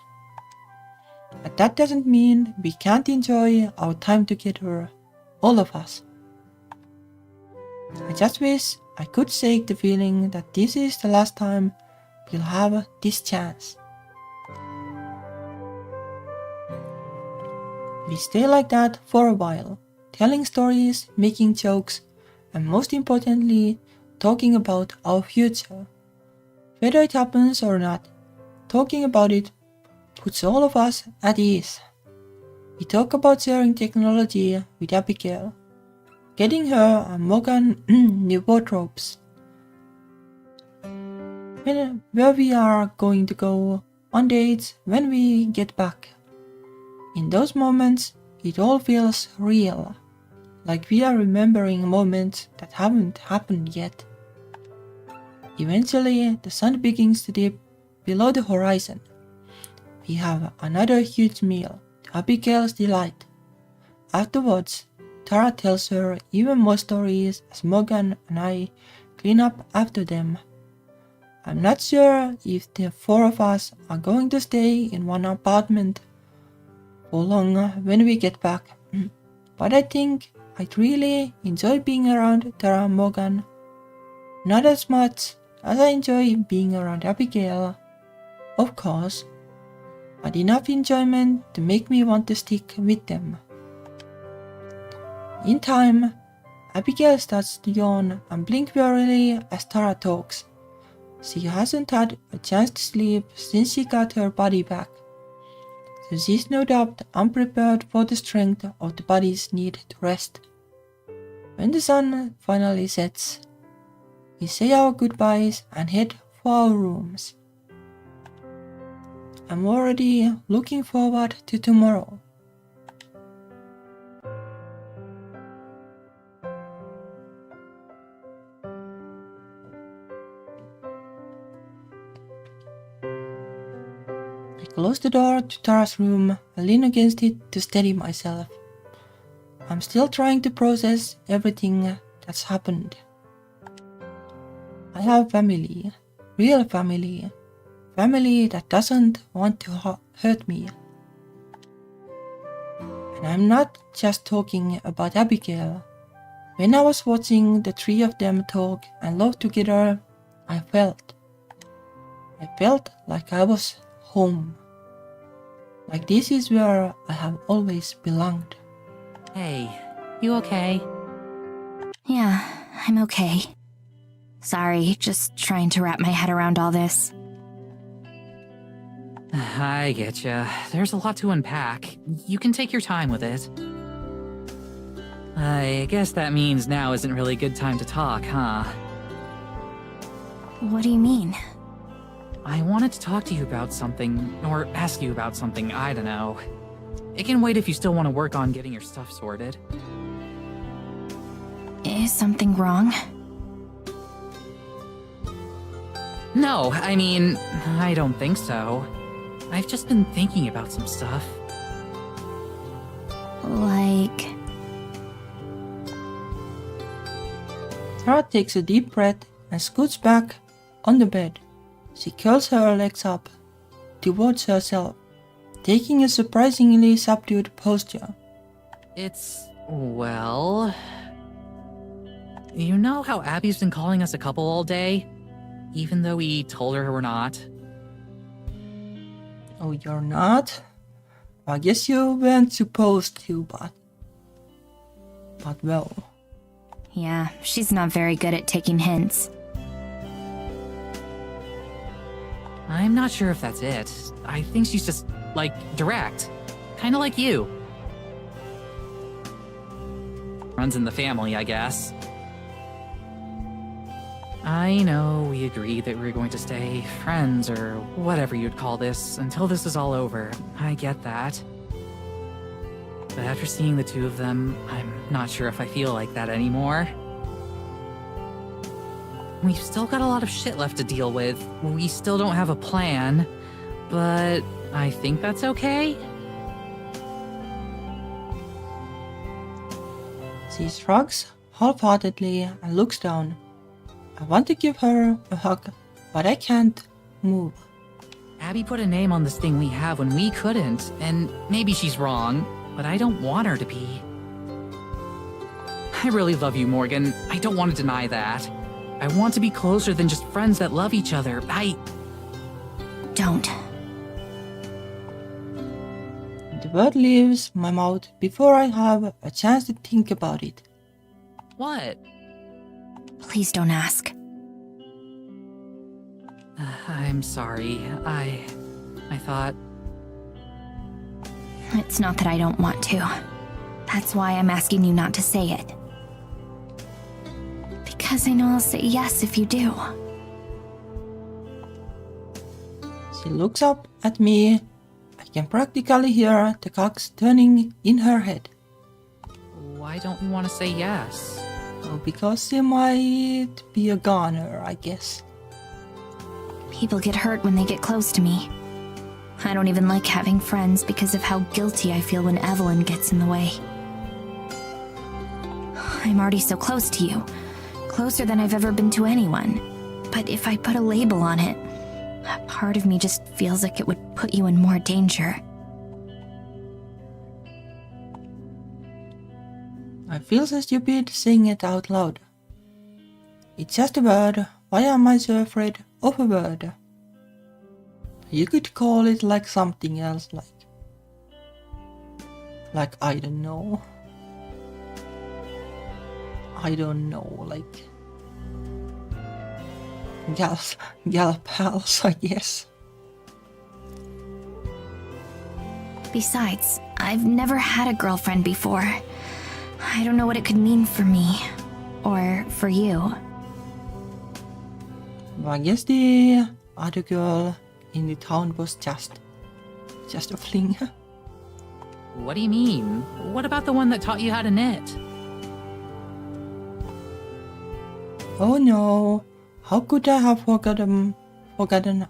But that doesn't mean we can't enjoy our time together, all of us. I just wish I could shake the feeling that this is the last time we'll have this chance. We stay like that for a while, telling stories, making jokes, and most importantly, talking about our future. Whether it happens or not, talking about it puts all of us at ease. We talk about sharing technology with Abigail, getting her and Morgan new wardrobes, where we are going to go on dates when we get back. In those moments, it all feels real, like we are remembering moments that haven't happened yet. Eventually, the sun begins to dip below the horizon. We have another huge meal, to Abigail's delight. Afterwards, Tara tells her even more stories as Morgan and I clean up after them. I'm not sure if the four of us are going to stay in one apartment for long when we get back, but I think I'd really enjoy being around Tara and Morgan. Not as much as I enjoy being around Abigail, of course, but enough enjoyment to make me want to stick with them. In time, Abigail starts to yawn and blink wearily as Tara talks. She hasn't had a chance to sleep since she got her body back, so she's no doubt unprepared for the strength of the body's need to rest. When the sun finally sets, we say our goodbyes and head for our rooms. I'm already looking forward to tomorrow. I close the door to Tara's room and lean against it to steady myself. I'm still trying to process everything that's happened. I have family, real family that doesn't want to hurt me. And I'm not just talking about Abigail. When I was watching the three of them talk and love together, I felt like I was home. Like this is where I have always belonged. Hey, you okay? Yeah, I'm okay. Sorry, just trying to wrap my head around all this. I getcha. There's a lot to unpack. You can take your time with it. I guess that means now isn't really a good time to talk, huh? What do you mean? I wanted to talk to you about something, or ask you about something, I don't know. It can wait if you still want to work on getting your stuff sorted. Is something wrong? No, I mean, I don't think so. I've just been thinking about some stuff. Like... Tara takes a deep breath and scoots back on the bed. She curls her legs up towards herself, taking a surprisingly subdued posture. It's, well... You know how Abby's been calling us a couple all day? Even though we told her we're not. Oh, you're not? I guess you weren't supposed to, but well. Yeah, she's not very good at taking hints. I'm not sure if that's it. I think she's just, like, direct. Kinda like you. Runs in the family, I guess. I know we agreed that we were going to stay friends, or whatever you'd call this, until this is all over. I get that. But after seeing the two of them, I'm not sure if I feel like that anymore. We've still got a lot of shit left to deal with. We still don't have a plan, but I think that's okay. She shrugs half-heartedly and looks down. I want to give her a hug, but I can't move. Abby put a name on this thing we have when we couldn't, and maybe she's wrong, but I don't want her to be. I really love you, Morgan. I don't want to deny that. I want to be closer than just friends that love each other. Don't. The word leaves my mouth before I have a chance to think about it. What? Please don't ask. I'm sorry. I thought... It's not that I don't want to. That's why I'm asking you not to say it. Because I know I'll say yes if you do. She looks up at me. I can practically hear the cogs turning in her head. Why don't you want to say yes? Oh, because she might be a goner, I guess. People get hurt when they get close to me. I don't even like having friends because of how guilty I feel when Evelyn gets in the way. I'm already so close to you. Closer than I've ever been to anyone. But if I put a label on it, a part of me just feels like it would put you in more danger. I feel so stupid saying it out loud. It's just a word. Why am I so afraid of a word? You could call it like something else, like I don't know. Like gal pals, I guess. Besides, I've never had a girlfriend before. I don't know what it could mean for me. Or for you. I guess the other girl in the town was just a fling. What do you mean? What about the one that taught you how to knit? Oh no, how could I have forgotten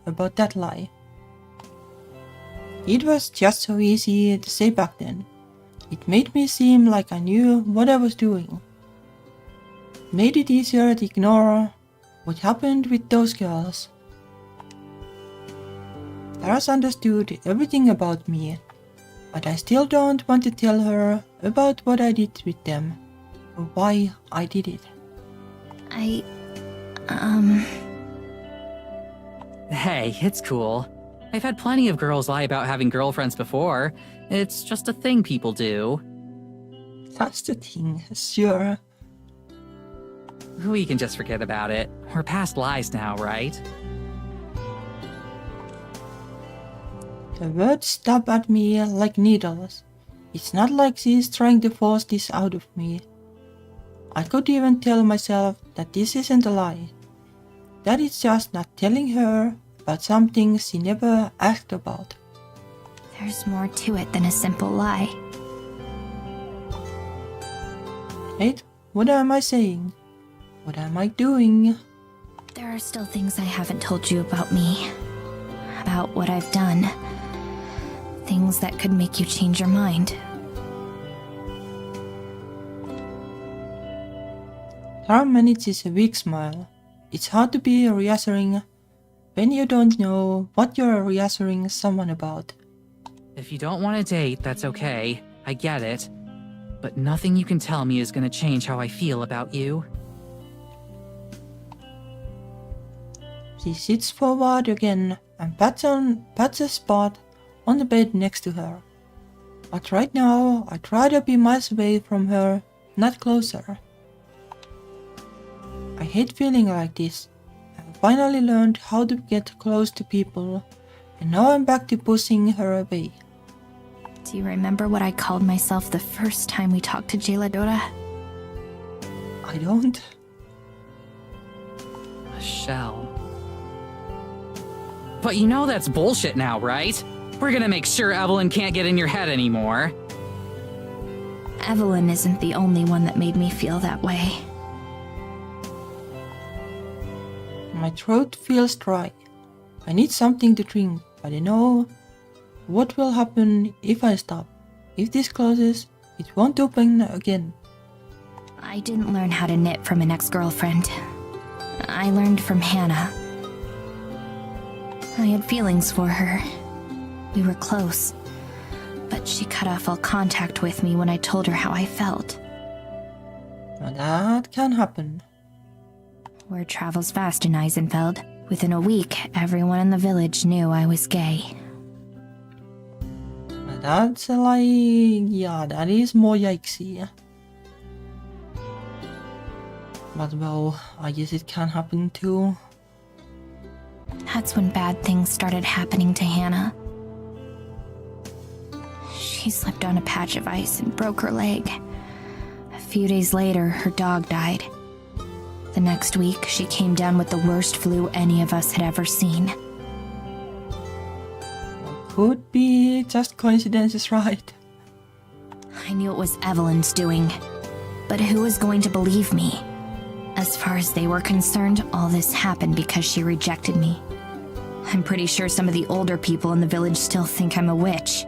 about that lie? It was just so easy to say back then. It made me seem like I knew what I was doing. Made it easier to ignore what happened with those girls. Paris understood everything about me, but I still don't want to tell her about what I did with them, or why I did it. Hey, it's cool. I've had plenty of girls lie about having girlfriends before. It's just a thing people do. That's the thing, sure. We can just forget about it. We're past lies now, right? The words stab at me like needles. It's not like she's trying to force this out of me. I could even tell myself that this isn't a lie. That it's just not telling her about something she never asked about. There's more to it than a simple lie. Wait, what am I saying? What am I doing? There are still things I haven't told you about me. About what I've done. Things that could make you change your mind. Tara manages a weak smile. It's hard to be reassuring when you don't know what you're reassuring someone about. If you don't want to date, that's okay. I get it. But nothing you can tell me is going to change how I feel about you. She sits forward again and pats a spot on the bed next to her. But right now, I try to be miles away from her, not closer. I hate feeling like this. finally learned how to get close to people, and now I'm back to pushing her away. Do you remember what I called myself the first time we talked to Jeladora? I don't. A shell. But you know that's bullshit now, right? We're gonna make sure Evelyn can't get in your head anymore. Evelyn isn't the only one that made me feel that way. My throat feels dry. I need something to drink, but I know what will happen if I stop. If this closes, it won't open again. I didn't learn how to knit from an ex-girlfriend. I learned from Hannah. I had feelings for her. We were close. But she cut off all contact with me when I told her how I felt. Now that can happen. Word travels fast in Eisenfeld. Within a week, everyone in the village knew I was gay. Now that's like, yeah, that is more yikesy. But well, I guess it can happen too. That's when bad things started happening to Hannah. She slipped on a patch of ice and broke her leg. A few days later, her dog died. The next week, she came down with the worst flu any of us had ever seen. Could be just coincidences, right? I knew it was Evelyn's doing. But who was going to believe me? As far as they were concerned, all this happened because she rejected me. I'm pretty sure some of the older people in the village still think I'm a witch.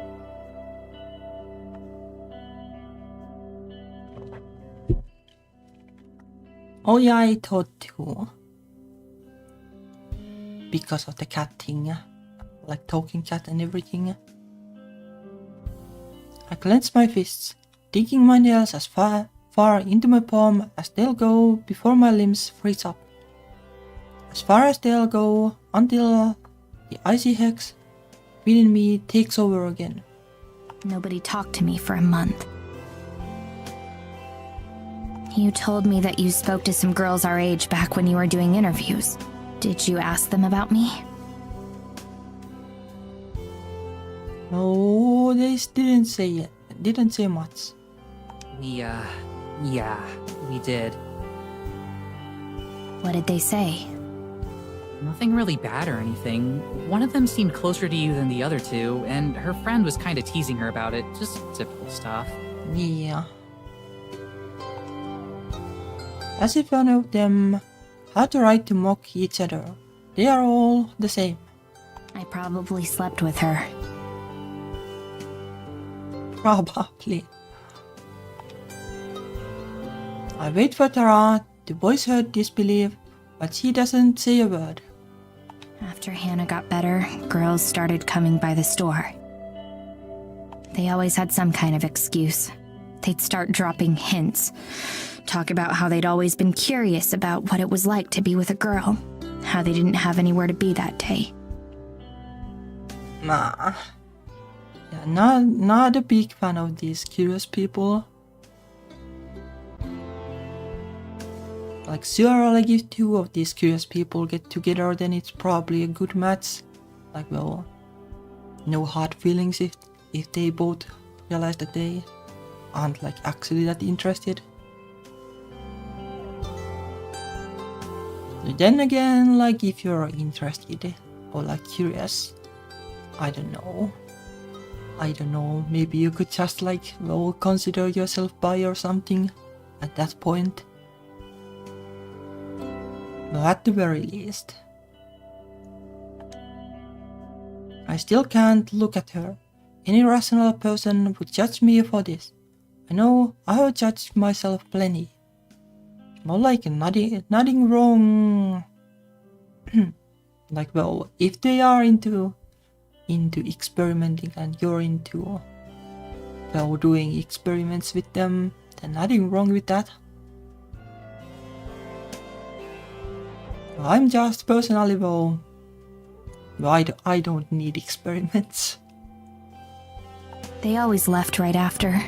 Oh yeah, I thought too. Because of the cat thing. Like talking cat and everything. I clench my fists, digging my nails as far into my palm as they'll go before my limbs freeze up. As far as they'll go until the icy hex within me takes over again. Nobody talked to me for a month. You told me that you spoke to some girls our age back when you were doing interviews. Did you ask them about me? No, they didn't say it. Didn't say much. Yeah, we did. What did they say? Nothing really bad or anything. One of them seemed closer to you than the other two, and her friend was kind of teasing her about it. Just typical stuff. Yeah. As if one of them had the right to mock each other. They are all the same. I probably slept with her. Probably. I wait for Tara to voice her disbelief, but she doesn't say a word. After Hannah got better, girls started coming by the store. They always had some kind of excuse. They'd start dropping hints. Talk about how they'd always been curious about what it was like to be with a girl. How they didn't have anywhere to be that day. Nah. Yeah, not a big fan of these curious people. Like sure, like if two of these curious people get together, then it's probably a good match. Like well, no hard feelings if they both realize that they aren't like actually that interested. But then again, like if you're interested or like curious, I don't know, maybe you could just like, well, consider yourself bi or something at that point. But at the very least, I still can't look at her. Any rational person would judge me for this. I know I have judged myself plenty. More like nothing wrong. Like well, if they are into experimenting and you're into well doing experiments with them, then nothing wrong with that. I'm just personally well, I don't need experiments. They always left right after.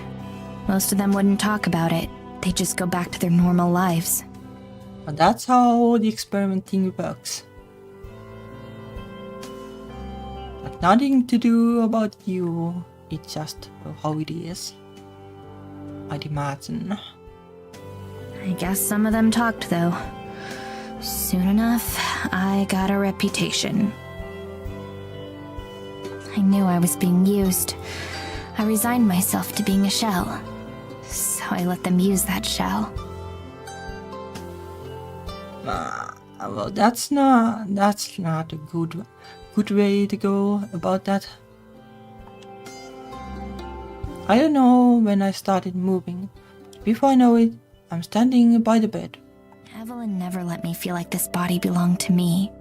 Most of them wouldn't talk about it. They'd just go back to their normal lives. And that's how the experimenting works. nothing to do about you. It's just how it is. I'd imagine. I guess some of them talked, though. Soon enough, I got a reputation. I knew I was being used. I resigned myself to being a shell. So I let them use that shell. Well, that's not a good way to go about that. I don't know when I started moving. Before I know it, I'm standing by the bed. Evelyn never let me feel like this body belonged to me.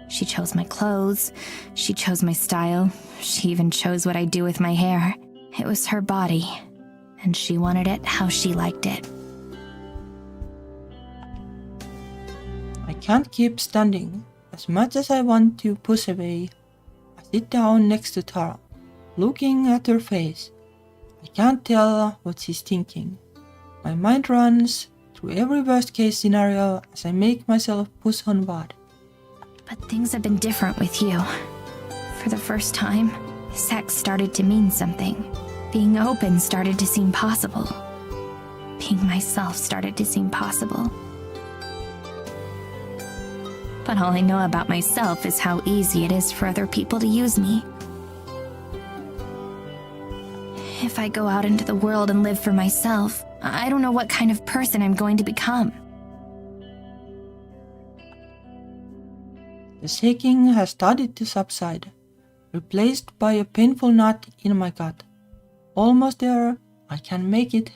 She chose my clothes, she chose my style, she even chose what I do with my hair. It was her body, and she wanted it how she liked it. I can't keep standing. As much as I want to push away, I sit down next to Tara, looking at her face. I can't tell what she's thinking. My mind runs through every worst-case scenario as I make myself push onward. But things have been different with you. For the first time, sex started to mean something. Being open started to seem possible. Being myself started to seem possible. But all I know about myself is how easy it is for other people to use me. If I go out into the world and live for myself, I don't know what kind of person I'm going to become. The shaking has started to subside, replaced by a painful knot in my gut. Almost there, I can make it.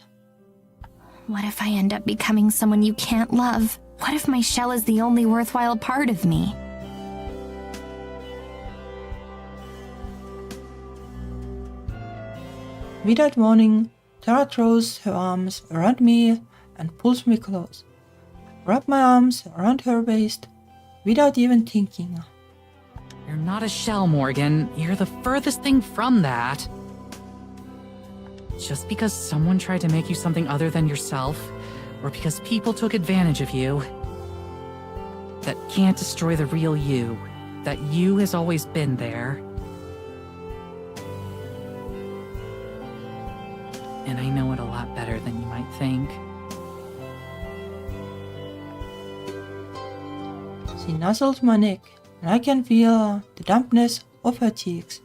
What if I end up becoming someone you can't love? What if my shell is the only worthwhile part of me? Without warning, Tara throws her arms around me and pulls me close. I wrap my arms around her waist without even thinking. You're not a shell, Morgan. You're the furthest thing from that. Just because someone tried to make you something other than yourself, or because people took advantage of you, that can't destroy the real you. That you has always been there. And I know it a lot better than you might think. She nuzzles my neck, and I can feel the dampness of her cheeks.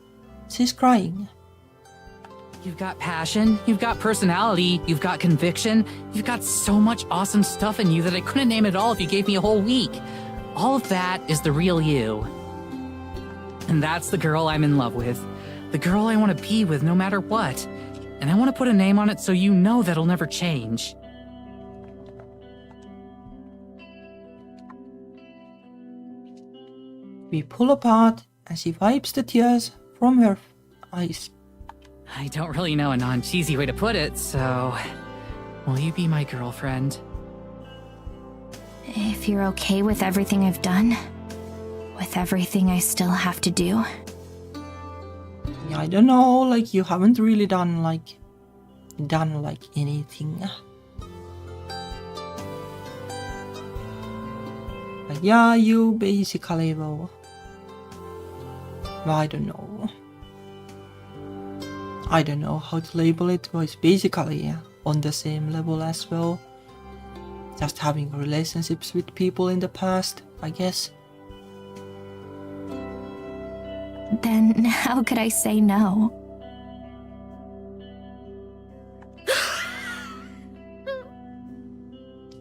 She's crying. You've got passion, you've got personality, you've got conviction, you've got so much awesome stuff in you that I couldn't name it all if you gave me a whole week. All of that is the real you. And that's the girl I'm in love with. The girl I want to be with no matter what. And I want to put a name on it so you know that'll never change. We pull apart and she wipes the tears from her eyes. I don't really know a non-cheesy way to put it, so... will you be my girlfriend? If you're okay with everything I've done, with everything I still have to do. Yeah, I don't know, like you haven't really done anything. Like, yeah, you basically will. Well, I don't know how to label it, but it's basically on the same level as well. Just having relationships with people in the past, I guess. Then how could I say no?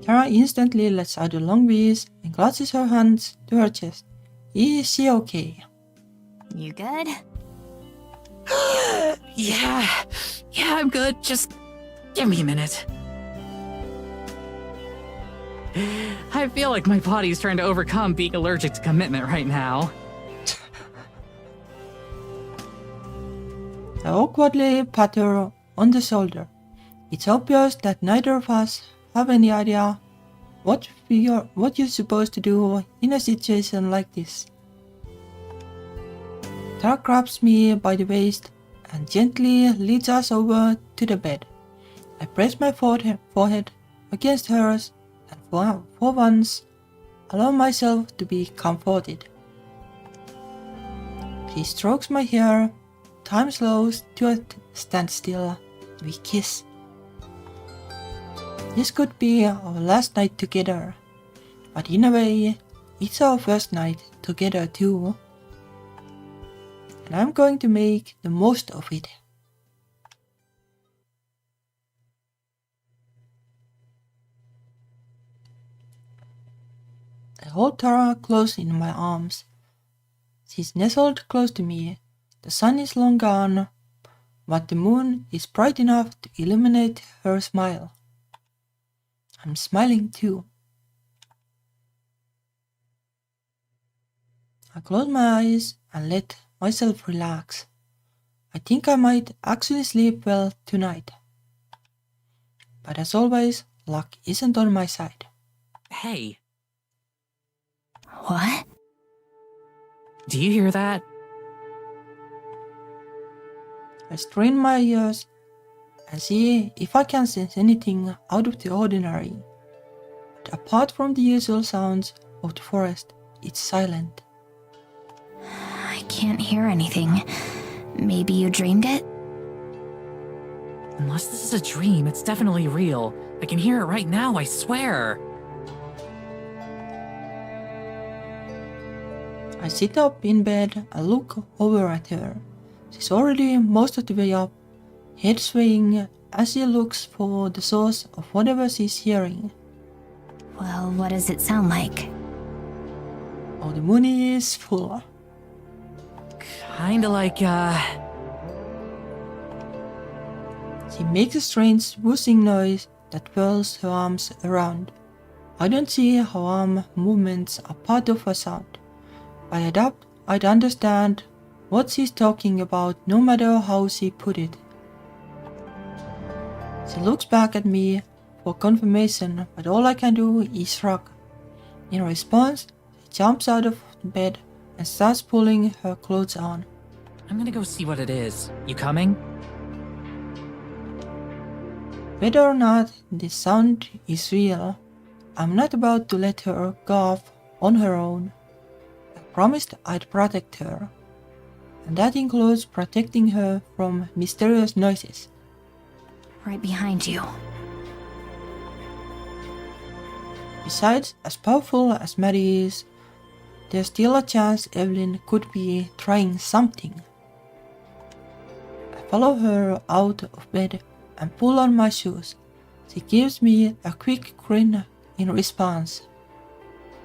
Tara instantly lets out a long wheeze and clutches her hands to her chest. Is she okay? You good? Yeah, I'm good. Just give me a minute. I feel like my body's trying to overcome being allergic to commitment right now. I awkwardly pat her on the shoulder. It's obvious that neither of us have any idea what you're supposed to do in a situation like this. Tara grabs me by the waist and gently leads us over to the bed. I press my forehead against hers and for once allow myself to be comforted. She strokes my hair, time slows to a standstill, we kiss. This could be our last night together, but in a way, it's our first night together too. And I'm going to make the most of it. I hold Tara close in my arms. She's nestled close to me. The sun is long gone, but the moon is bright enough to illuminate her smile. I'm smiling too. I close my eyes and let myself relax. I think I might actually sleep well tonight. But as always, luck isn't on my side. Hey, What? do you hear that? I strain my ears and see if I can sense anything out of the ordinary. But apart from the usual sounds of the forest, it's silent. I can't hear anything. Maybe you dreamed it? Unless this is a dream, it's definitely real. I can hear it right now, I swear. I sit up in bed and look over at her. She's already most of the way up, head swaying as she looks for the source of whatever she's hearing. Well, what does it sound like? Oh, the moon is full. Kinda like, She makes a strange whooshing noise that whirls her arms around. I don't see how arm movements are part of her sound. But I'd understand what she's talking about no matter how she put it. She looks back at me for confirmation, but all I can do is shrug. In response, she jumps out of bed and starts pulling her clothes on. I'm gonna go see what it is. You coming? Whether or not this sound is real, I'm not about to let her go off on her own. I promised I'd protect her, and that includes protecting her from mysterious noises. Right behind you. Besides, as powerful as Maddie is, there's still a chance Evelyn could be trying something. I follow her out of bed and pull on my shoes. She gives me a quick grin in response,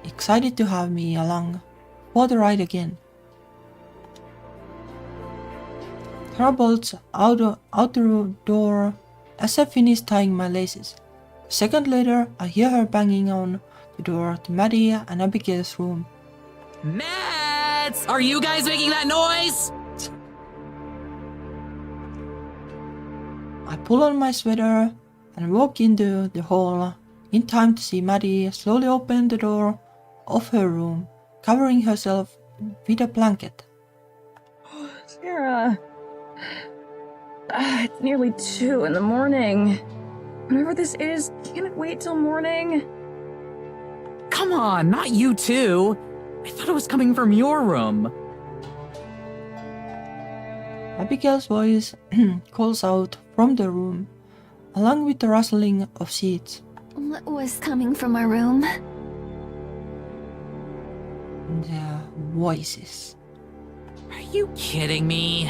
excited to have me along for the ride again. Tara bolts out the door as I finish tying my laces. A second later, I hear her banging on the door to Maddie and Abigail's room. Mats! Are you guys making that noise? I pull on my sweater and walk into the hall in time to see Maddie slowly open the door of her room, covering herself with a blanket. Sarah. It's nearly 2 in the morning. Whatever this is, can it wait till morning? Come on, not you too. I thought it was coming from your room. Abigail's voice calls out from the room, along with the rustling of sheets. What was coming from our room? The voices. Are you kidding me?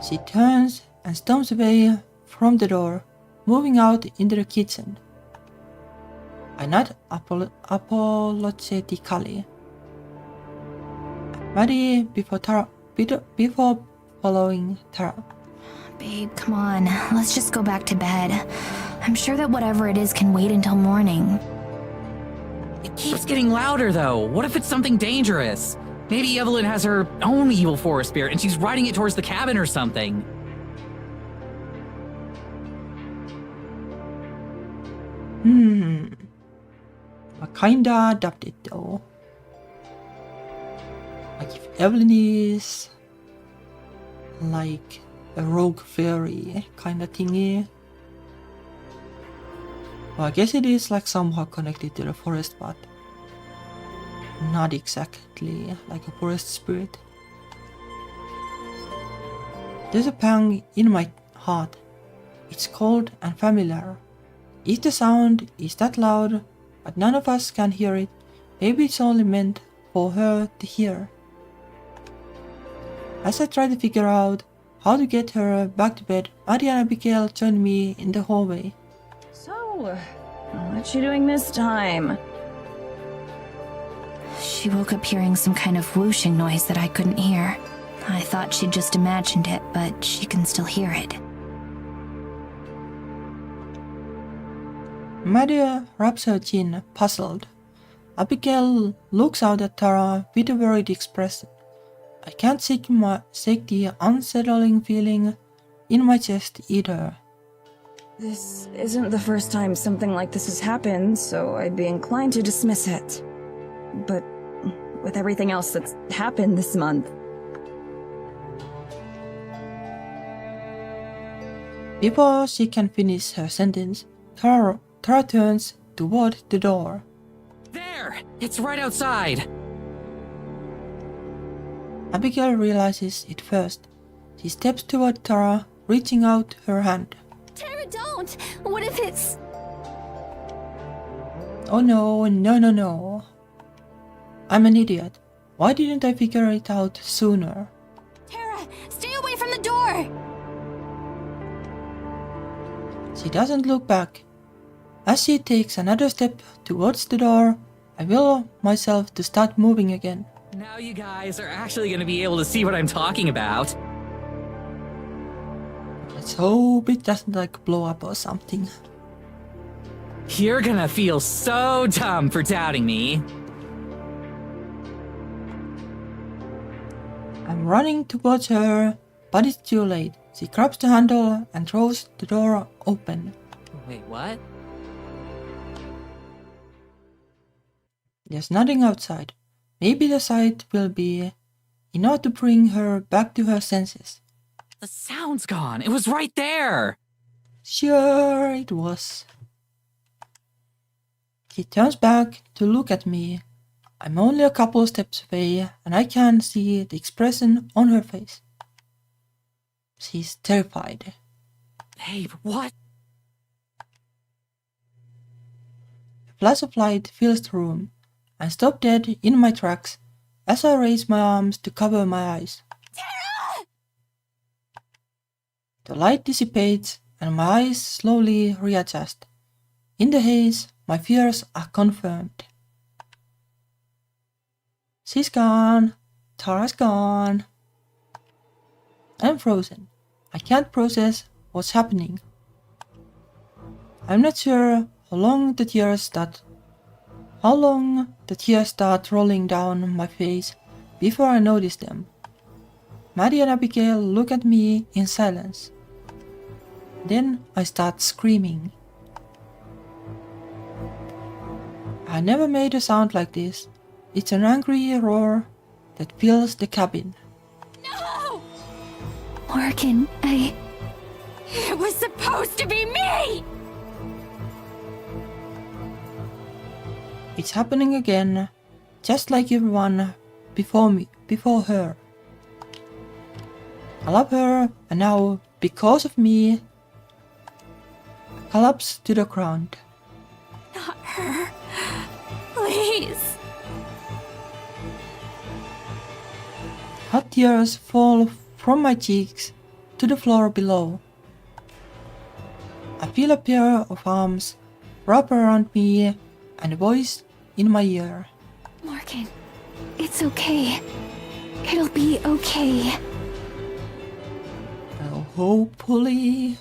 She turns and stomps away from the door, moving out into the kitchen. I nod apologetically. Maddie before following Tara. Babe, come on. Let's just go back to bed. I'm sure that whatever it is can wait until morning. It keeps getting louder though. What if it's something dangerous? Maybe Evelyn has her own evil forest spirit and she's riding it towards the cabin or something. I kinda doubt it though. Like if Evelyn is like a rogue fairy kinda thingy. Well, I guess it is like somehow connected to the forest, but not exactly like a forest spirit. There's a pang in my heart. It's cold and familiar. If the sound is that loud, but none of us can hear it, maybe it's only meant for her to hear. As I try to figure out how to get her back to bed, Maddie and Abigail join me in the hallway. So, what you doing this time? She woke up hearing some kind of whooshing noise that I couldn't hear. I thought she'd just imagined it, but she can still hear it. Maddie rubs her chin, puzzled. Abigail looks out at Tara with a worried expression. I can't shake the unsettling feeling in my chest either. This isn't the first time something like this has happened, so I'd be inclined to dismiss it. But with everything else that's happened this month... Before she can finish her sentence, Tara turns toward the door. There! It's right outside! Abigail realizes it first. She steps toward Tara, reaching out her hand. Tara, don't! What if it's... Oh no, no. I'm an idiot. Why didn't I figure it out sooner? Tara, stay away from the door! She doesn't look back. As she takes another step towards the door, I will myself to start moving again. Now you guys are actually gonna be able to see what I'm talking about. Let's hope it doesn't like blow up or something. You're gonna feel so dumb for doubting me. I'm running towards her, but it's too late. She grabs the handle and throws the door open. Wait, what? There's nothing outside. Maybe the sight will be enough to bring her back to her senses. The sound's gone. It was right there. Sure it was. She turns back to look at me. I'm only a couple steps away and I can see the expression on her face. She's terrified. Hey, what? A flash of light fills the room. I stop dead in my tracks as I raise my arms to cover my eyes. Tara! The light dissipates and my eyes slowly readjust. In the haze, my fears are confirmed. She's gone. Tara's gone. I'm frozen. I can't process what's happening. I'm not sure how long the tears start rolling down my face before I notice them. Maddie and Abigail look at me in silence. Then I start screaming. I never made a sound like this. It's an angry roar that fills the cabin. No! Morgan, It was supposed to be me! It's happening again, just like everyone before her. I love her, and now, because of me, I collapse to the ground. Not her. Please. Hot tears fall from my cheeks to the floor below. I feel a pair of arms wrap around me and a voice in my ear. Morgan, it's okay. It'll be okay. Well, hopefully.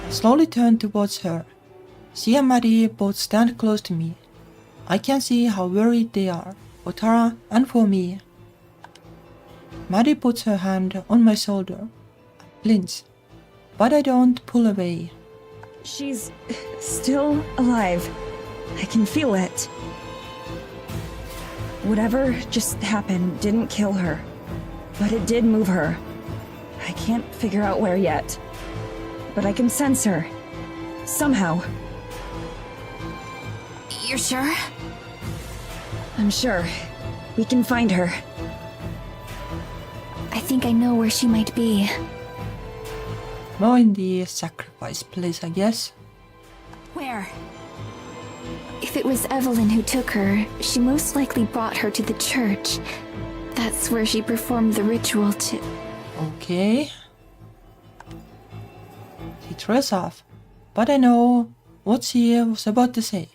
I slowly turn towards her. She and Maddie both stand close to me. I can see how worried they are, for Tara and for me. Maddie puts her hand on my shoulder. I flinch, but I don't pull away. She's still alive. I can feel it. Whatever just happened didn't kill her, but it did move her. I can't figure out where yet, but I can sense her. Somehow. You're sure? I'm sure. We can find her. I think I know where she might be. More in the sacrifice place, I guess. Where? If it was Evelyn who took her, she most likely brought her to the church. That's where she performed the ritual to... Okay. She throws off, but I know what she was about to say.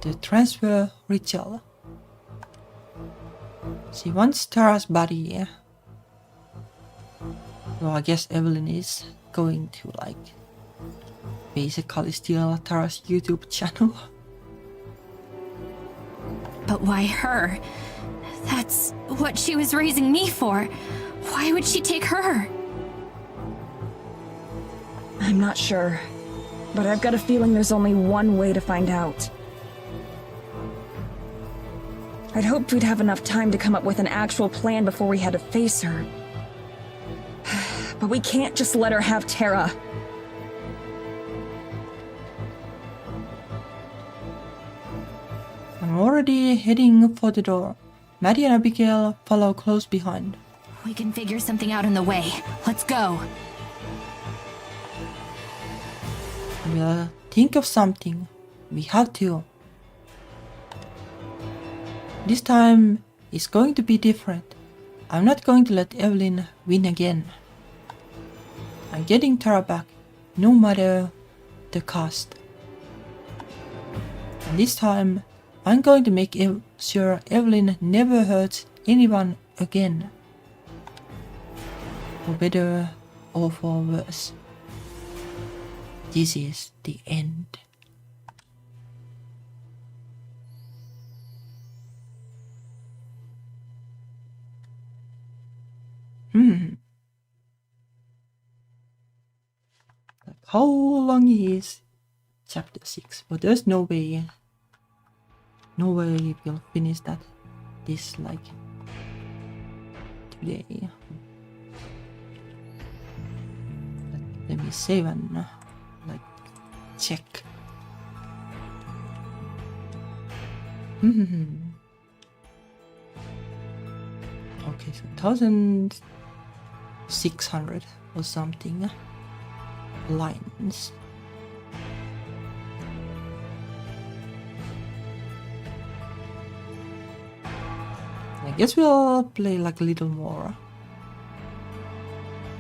The transfer ritual. She wants Tara's body. So I guess Evelyn is going to basically steal Tara's YouTube channel. But why her? That's what she was raising me for. Why would she take her? I'm not sure. But I've got a feeling there's only one way to find out. I'd hoped we'd have enough time to come up with an actual plan before we had to face her. But we can't just let her have Tara. I'm already heading for the door. Maddie and Abigail follow close behind. We can figure something out on the way. Let's go. We'll think of something. We have to. This time is going to be different. I'm not going to let Evelyn win again. I'm getting Tara back, no matter the cost. And this time, I'm going to make sure Evelyn never hurts anyone again. For better or for worse. This is the end. How long is chapter 6? But there's no way we'll finish that this today. Let me save and check. Okay, so 1,600 or something lines. I guess we'll play a little more.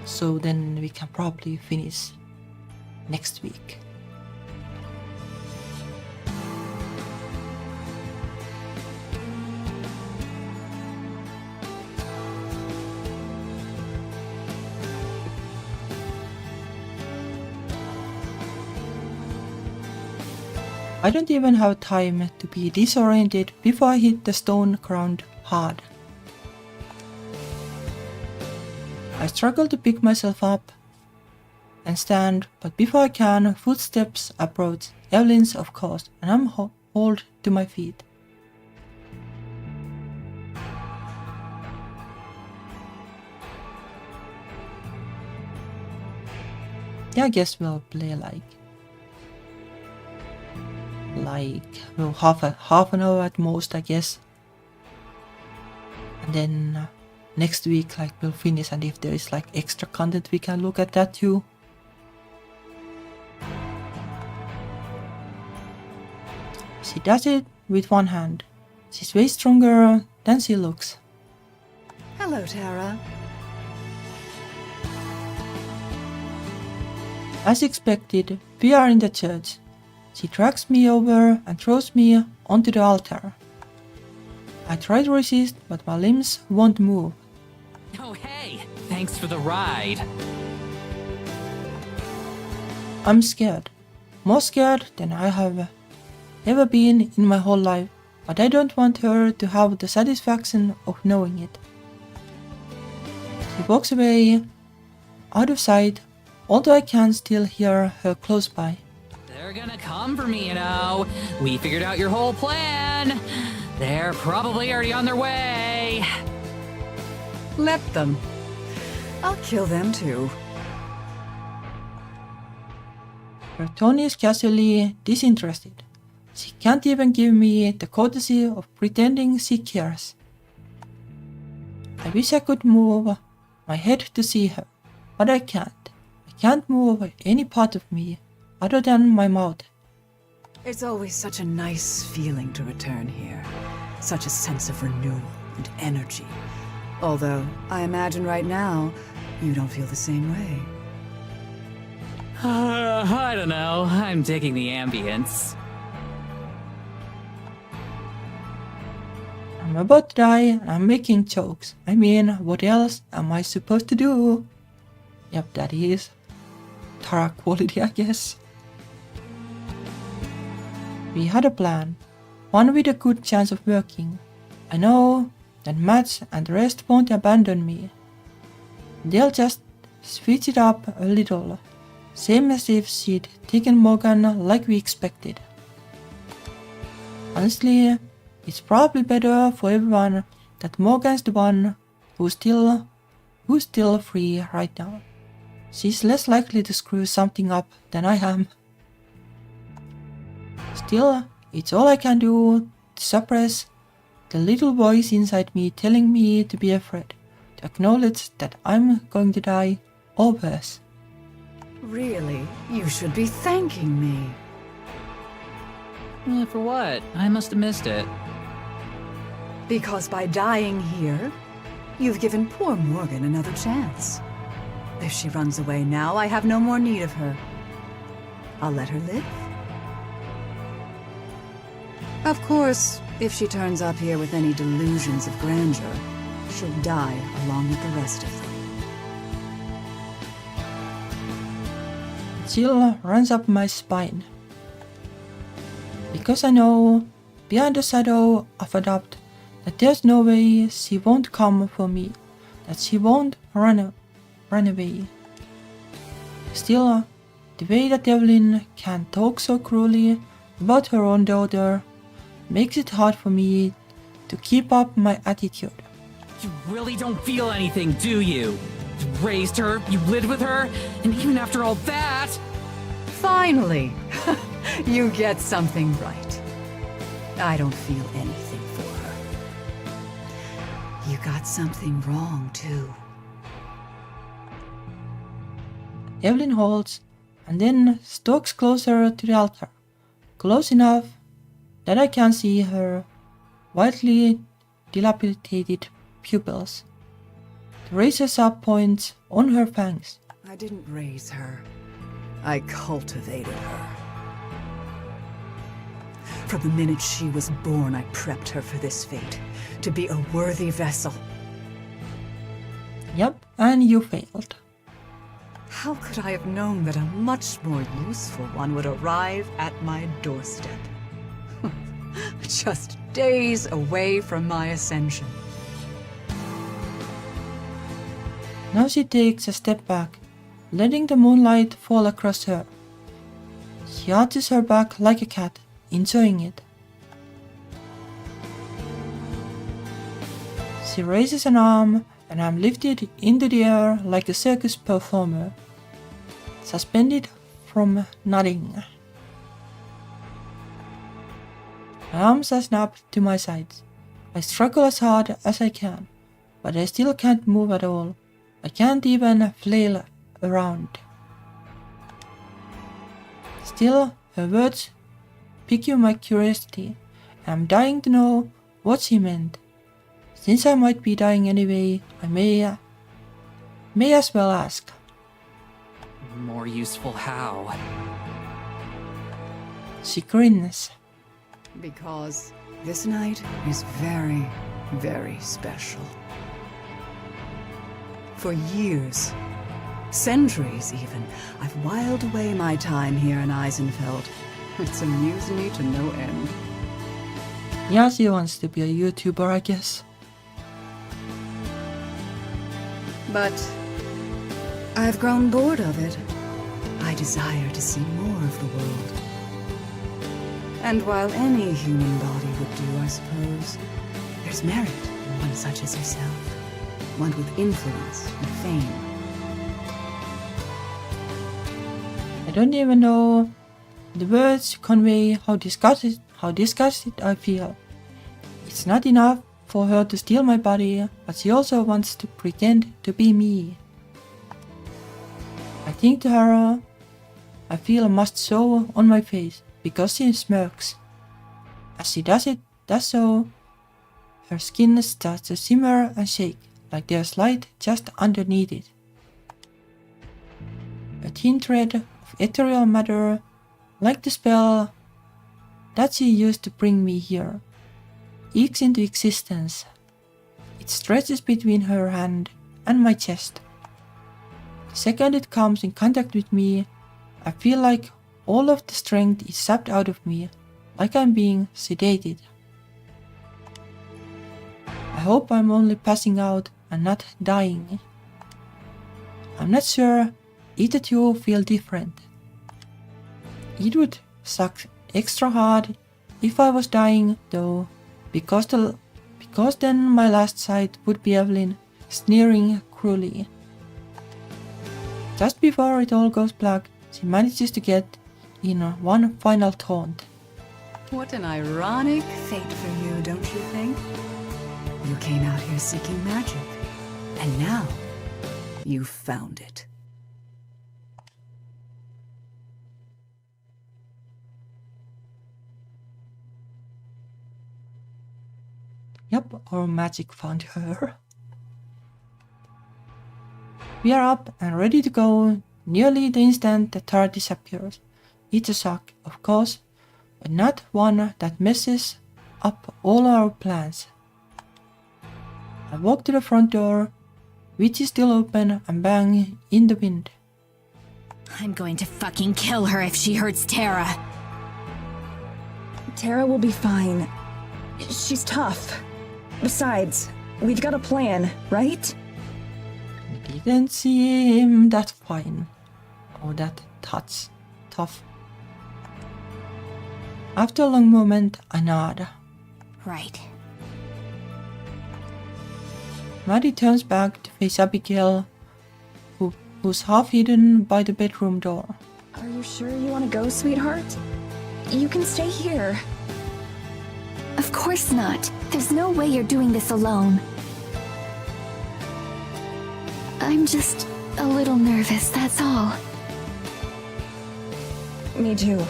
So then we can probably finish next week. I don't even have time to be disoriented before I hit the stone ground hard. I struggle to pick myself up and stand, but before I can, footsteps approach, Evelyn's of course, and I'm hauled to my feet. Yeah, I guess we'll play half an hour at most, I guess. And then next week we'll finish, and if there is extra content we can look at that too. She does it with one hand. She's way stronger than she looks. Hello, Tara. As expected, we are in the church. She drags me over and throws me onto the altar. I try to resist, but my limbs won't move. Oh, hey! Thanks for the ride. I'm scared. More scared than I have ever been in my whole life, but I don't want her to have the satisfaction of knowing it. She walks away, out of sight, although I can still hear her close by. They're gonna come for me, you know. We figured out your whole plan. They're probably already on their way. Let them. I'll kill them too. Her tone is casually disinterested. She can't even give me the courtesy of pretending she cares. I wish I could move my head to see her, but I can't. I can't move any part of me other than my mouth. It's always such a nice feeling to return here. Such a sense of renewal and energy. Although, I imagine right now, you don't feel the same way. I don't know. I'm digging the ambience. I'm about to die and I'm making jokes. I mean, what else am I supposed to do? Yep, that is Tara quality, I guess. We had a plan, one with a good chance of working. I know that Matt and the rest won't abandon me. They'll just switch it up a little, same as if she'd taken Morgan like we expected. Honestly, it's probably better for everyone that Morgan's the one who's still free right now. She's less likely to screw something up than I am. Still, it's all I can do to suppress the little voice inside me telling me to be afraid, to acknowledge that I'm going to die or worse. Really? You should be thanking me. For what? I must have missed it. Because by dying here, you've given poor Morgan another chance. If she runs away now, I have no more need of her. I'll let her live. Of course, if she turns up here with any delusions of grandeur, she'll die along with the rest of them. Chill runs up my spine. Because I know, behind the shadow of a doubt, that there's no way she won't come for me, that she won't run away. Still, the way that Evelyn can talk so cruelly about her own daughter makes it hard for me to keep up my attitude. You really don't feel anything, do you? You raised her, you lived with her, and even after all that... Finally! You get something right. I don't feel anything for her. You got something wrong, too. Evelyn holds and then stalks closer to the altar, close enough that I can see her wildly dilapidated pupils. The razor-sharp points on her fangs. I didn't raise her. I cultivated her. From the minute she was born, I prepped her for this fate, to be a worthy vessel. Yep, and you failed. How could I have known that a much more useful one would arrive at my doorstep? Just days away from my ascension. Now she takes a step back, letting the moonlight fall across her. She arches her back like a cat, enjoying it. She raises an arm and I'm lifted into the air like a circus performer, suspended from nothing. My arms are snapped to my sides. I struggle as hard as I can, but I still can't move at all. I can't even flail around. Still, her words pique my curiosity, and I'm dying to know what she meant. Since I might be dying anyway, I may as well ask. More useful how? She grins. Because this night is very, very special. For years, centuries even, I've whiled away my time here in Eisenfeld. It's amused me to no end. Yeah, she wants to be a YouTuber, I guess. But I've grown bored of it. I desire to see more of the world. And while any human body would do, I suppose, there's merit in one such as yourself. One with influence and fame. I don't even know the words to convey how how disgusted I feel. It's not enough for her to steal my body, but she also wants to pretend to be me. I think to her, I feel a must show on my face because she smirks. As she does so, her skin starts to shimmer and shake like there's light just underneath it. A thin thread of ethereal matter, like the spell that she used to bring me here, ekes into existence. It stretches between her hand and my chest. The second it comes in contact with me, I feel like all of the strength is sapped out of me, like I'm being sedated. I hope I'm only passing out and not dying. I'm not sure if the two feel different. It would suck extra hard if I was dying though, because then my last sight would be Evelyn sneering cruelly. Just before it all goes black, she manages to get in one final taunt. What an ironic fate for you, don't you think? You came out here seeking magic, and now you found it. Yep, our magic found her. We are up and ready to go nearly the instant the Tara disappears. It's a shock, of course, but not one that messes up all our plans. I walk to the front door, which is still open, and bang in the wind. I'm going to fucking kill her if she hurts Tara. Tara will be fine. She's tough. Besides, we've got a plan, right? It didn't seem that fine. Or that tough. After a long moment, I nod. Right. Maddie turns back to face Abigail, who's half hidden by the bedroom door. Are you sure you want to go, sweetheart? You can stay here. Of course not. There's no way you're doing this alone. I'm just a little nervous, that's all. Me too.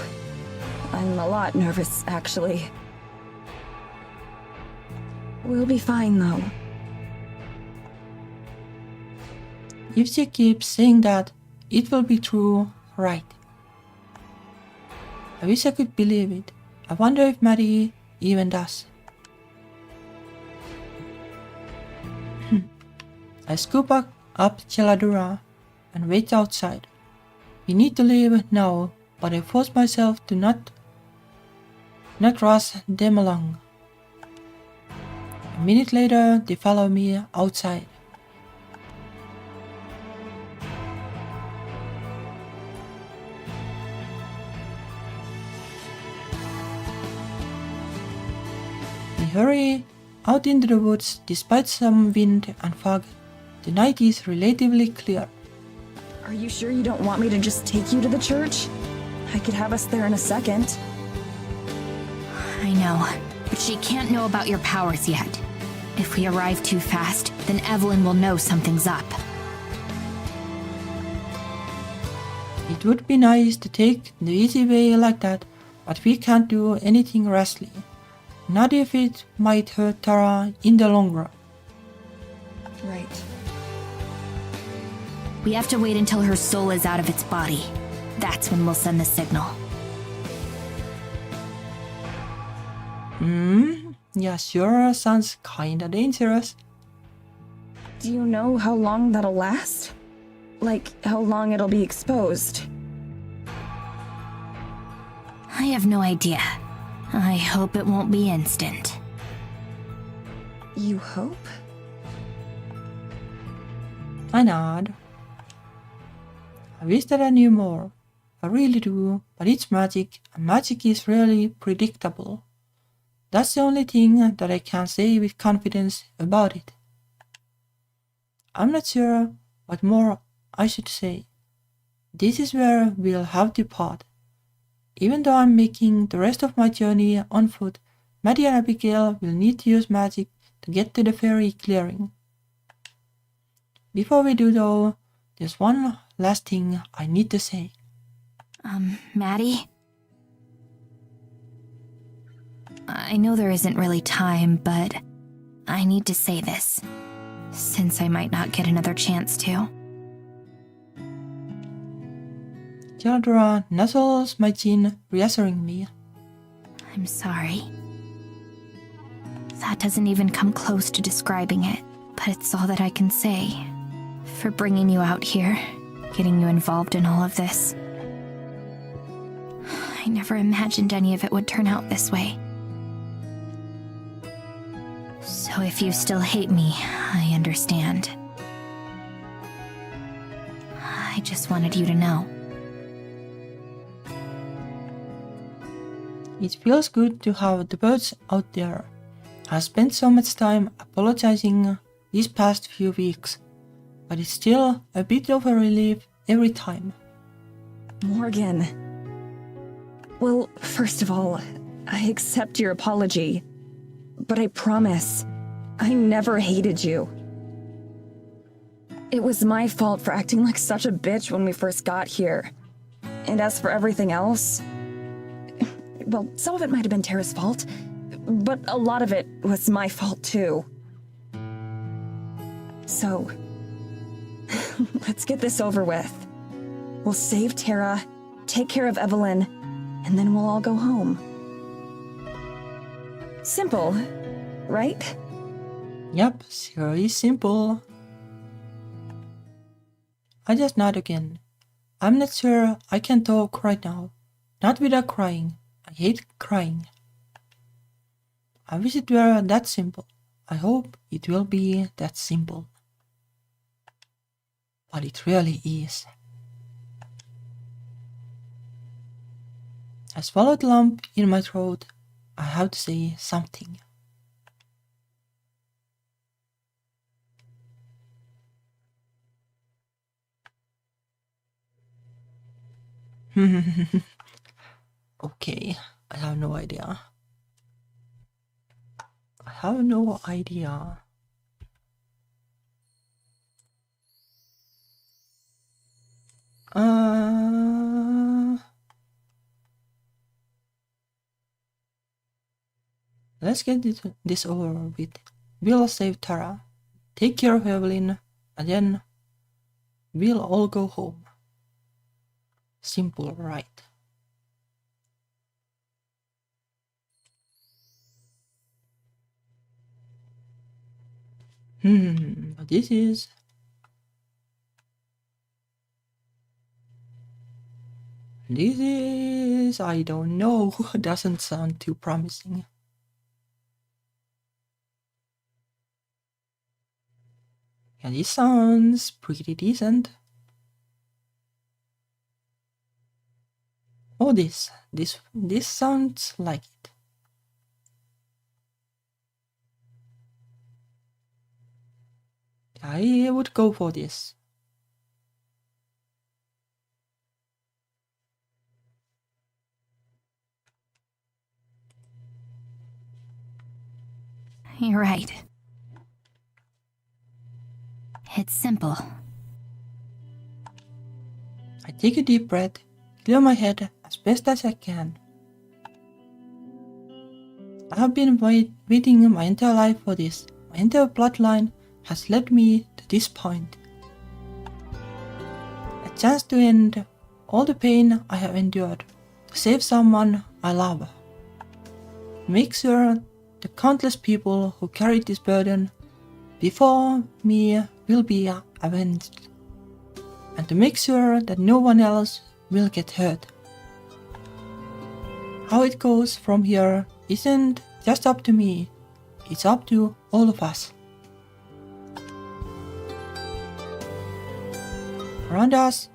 I'm a lot nervous, actually. We'll be fine, though. If she keeps saying that, it will be true, right? I wish I could believe it. I wonder if Maddie even does. I scoop up Geladura and wait outside. We need to leave now, but I force myself to not rush them along. A minute later, they follow me outside. We hurry out into the woods despite some wind and fog. The night is relatively clear. Are you sure you don't want me to just take you to the church? I could have us there in a second. I know, but she can't know about your powers yet. If we arrive too fast, then Evelyn will know something's up. It would be nice to take the easy way like that, but we can't do anything rashly. Not if it might hurt Tara in the long run. Right. We have to wait until her soul is out of its body. That's when we'll send the signal. Yeah, sure, sounds kinda dangerous. Do you know how long that'll last? Like, how long it'll be exposed? I have no idea. I hope it won't be instant. You hope? I nod. I wish that I knew more. I really do, but it's magic, and magic is really predictable. That's the only thing that I can say with confidence about it. I'm not sure what more I should say. This is where we'll have to part. Even though I'm making the rest of my journey on foot, Maddie and Abigail will need to use magic to get to the fairy clearing. Before we do though, there's one last thing I need to say. Maddie? I know there isn't really time, but I need to say this, since I might not get another chance to. Theodora nuzzles my chin, reassuring me. I'm sorry. That doesn't even come close to describing it, but it's all that I can say. For bringing you out here, getting you involved in all of this. I never imagined any of it would turn out this way. So if you still hate me, I understand. I just wanted you to know. It feels good to have the birds out there. I've spent so much time apologizing these past few weeks, but it's still a bit of a relief every time. Morgan. Well, first of all, I accept your apology. But I promise, I never hated you. It was my fault for acting like such a bitch when we first got here. And as for everything else, well, some of it might have been Tara's fault, but a lot of it was my fault too. So, let's get this over with. We'll save Tara, take care of Evelyn, and then we'll all go home. Simple, right? Yep, very simple. I just nod again. I'm not sure I can talk right now. Not without crying. I hate crying. I wish it were that simple. I hope it will be that simple. But it really is. I swallowed the lump in my throat. I have to say something. Okay, I have no idea. I have no idea. Let's get this over with. We'll save Tara, take care of Evelyn, and then we'll all go home. Simple, right? This is, I don't know, doesn't sound too promising. Yeah, this sounds pretty decent. Oh, this sounds like it. I would go for this. You're right. It's simple. I take a deep breath, clear my head as best as I can. I have been waiting my entire life for this. My entire bloodline has led me to this point. A chance to end all the pain I have endured, to save someone I love. Make sure the countless people who carried this burden before me will be avenged. And to make sure that no one else will get hurt. How it goes from here isn't just up to me, it's up to all of us. Around us,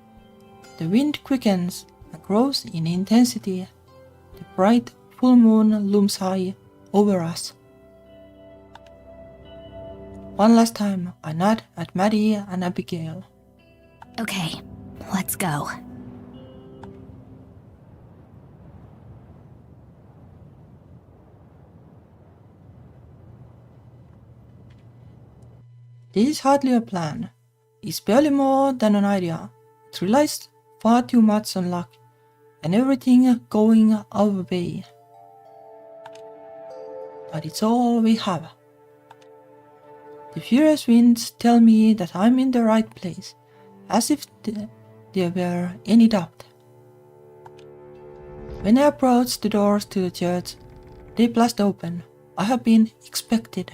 the wind quickens and grows in intensity. The bright full moon looms high over us. One last time, I nod at Maddie and Abigail. Okay, let's go. This is hardly a plan. It's barely more than an idea. It relies far too much on luck and everything going our way. But it's all we have. The furious winds tell me that I'm in the right place, as if there were any doubt. When I approach the doors to the church, they blast open. I have been expected.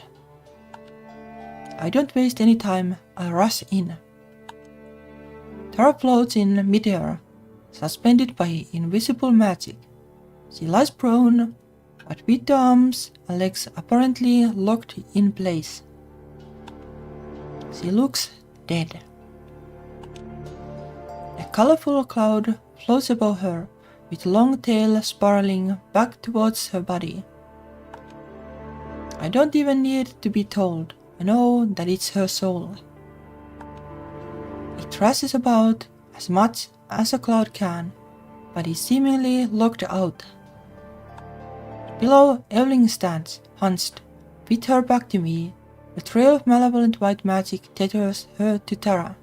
I don't waste any time, I rush in. Tara floats in midair, suspended by invisible magic. She lies prone, but with the arms and legs apparently locked in place. She looks dead. A colorful cloud floats above her, with long tail spiraling back towards her body. I don't even need to be told. I know that it's her soul. It thrashes about as much as a cloud can, but is seemingly locked out. Below, Evelyn stands, hunched, with her back to me. The trail of malevolent white magic tethers her to Tara.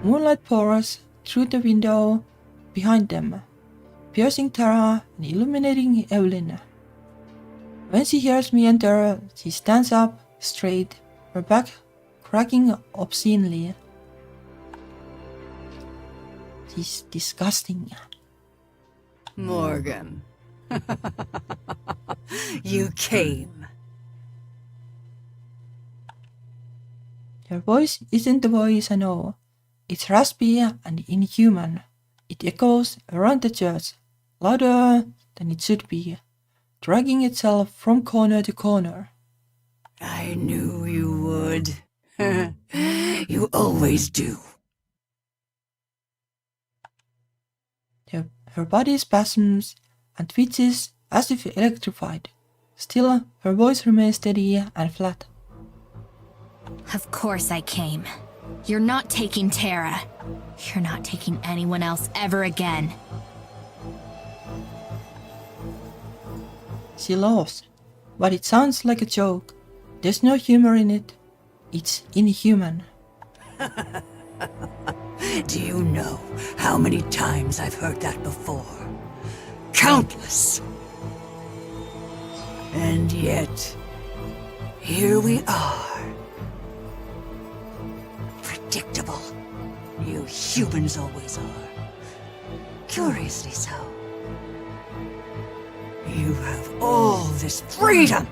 Moonlight pours through the window behind them, piercing Tara and illuminating Evelyn. When she hears me enter, she stands up straight, her back cracking obscenely. She's disgusting. Morgan. You came. Her voice isn't the voice I know. It's raspy and inhuman. It echoes around the church, louder than it should be, dragging itself from corner to corner. I knew you would. You always do. Her body spasms and twitches as if electrified. Still, her voice remains steady and flat. Of course I came. You're not taking Tara. You're not taking anyone else ever again. She laughs, but it sounds like a joke. There's no humor in it. It's inhuman. Do you know how many times I've heard that before? Countless! And yet, here we are. Predictable. You humans always are. Curiously so. You have all this freedom,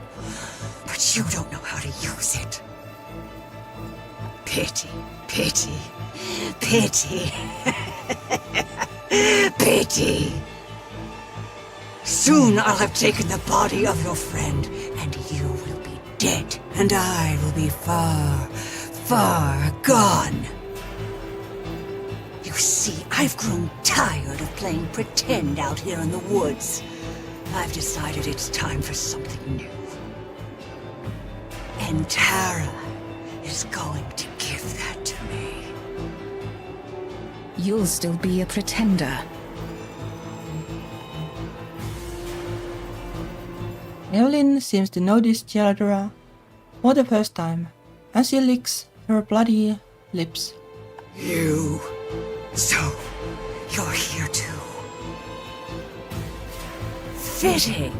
but you don't know how to use it. Pity, pity, pity, pity. Soon I'll have taken the body of your friend, and you will be dead, and I will be far, far gone. You see, I've grown tired of playing pretend out here in the woods. I've decided it's time for something new. And Tara is going to give that to me. You'll still be a pretender. Evelyn seems to notice Geladora for the first time, and she licks her bloody lips. You. So, you're here too. Fitting.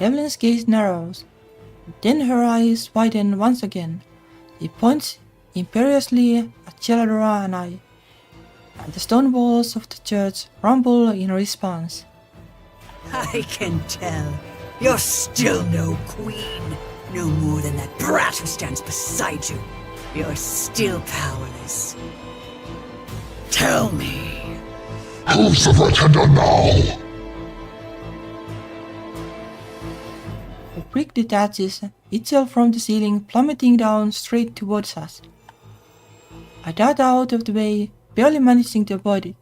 Evelyn's gaze narrows, then her eyes widen once again. She points imperiously at Geladora and I, and the stone walls of the church rumble in response. I can tell. You're still no queen. No more than that brat who stands beside you. You're still powerless. Tell me. Who's the pretender now? The brick detaches itself from the ceiling, plummeting down straight towards us. I dart out of the way, barely managing to avoid it.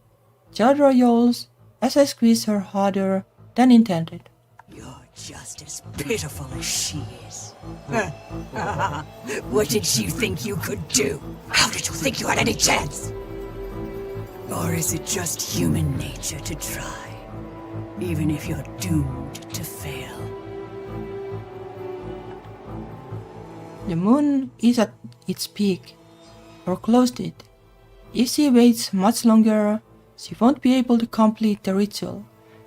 Geladora yells as I squeeze her harder than intended. You're just as pitiful as she is. What did you think you could do? How did you think you had any chance? Or is it just human nature to try, even if you're doomed to fail? The moon is at its peak, or close to it. If she waits much longer, she won't be able to complete the ritual,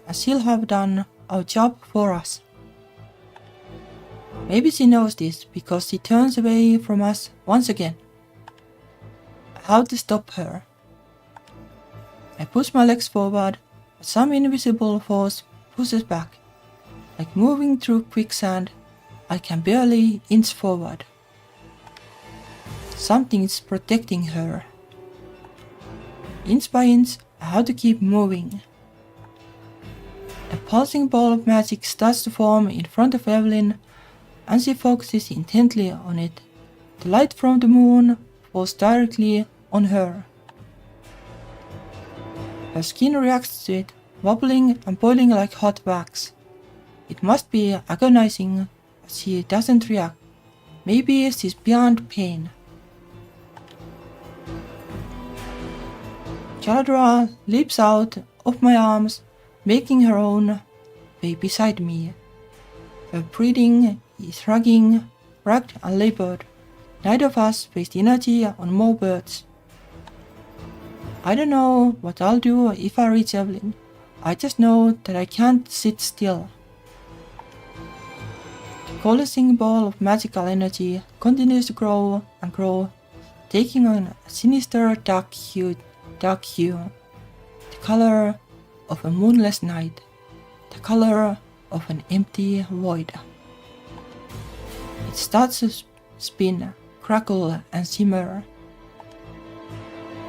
and she'll have done our job for us. Maybe she knows this because she turns away from us once again. I have to stop her. I push my legs forward, but some invisible force pushes back. Like moving through quicksand, I can barely inch forward. Something is protecting her. Inch by inch, I have to keep moving. A pulsing ball of magic starts to form in front of Evelyn, and she focuses intently on it. The light from the moon falls directly on her. Her skin reacts to it, wobbling and boiling like hot wax. It must be agonizing, but she doesn't react. Maybe she's beyond pain. Caladra leaps out of my arms, making her own way beside me. Her breathing is ragged and labored. Neither of us waste energy on more words. I don't know what I'll do if I reach Evelyn. I just know that I can't sit still. The coalescing ball of magical energy continues to grow and grow, taking on a sinister dark hue, the color of a moonless night, the color of an empty void. It starts to spin, crackle and shimmer.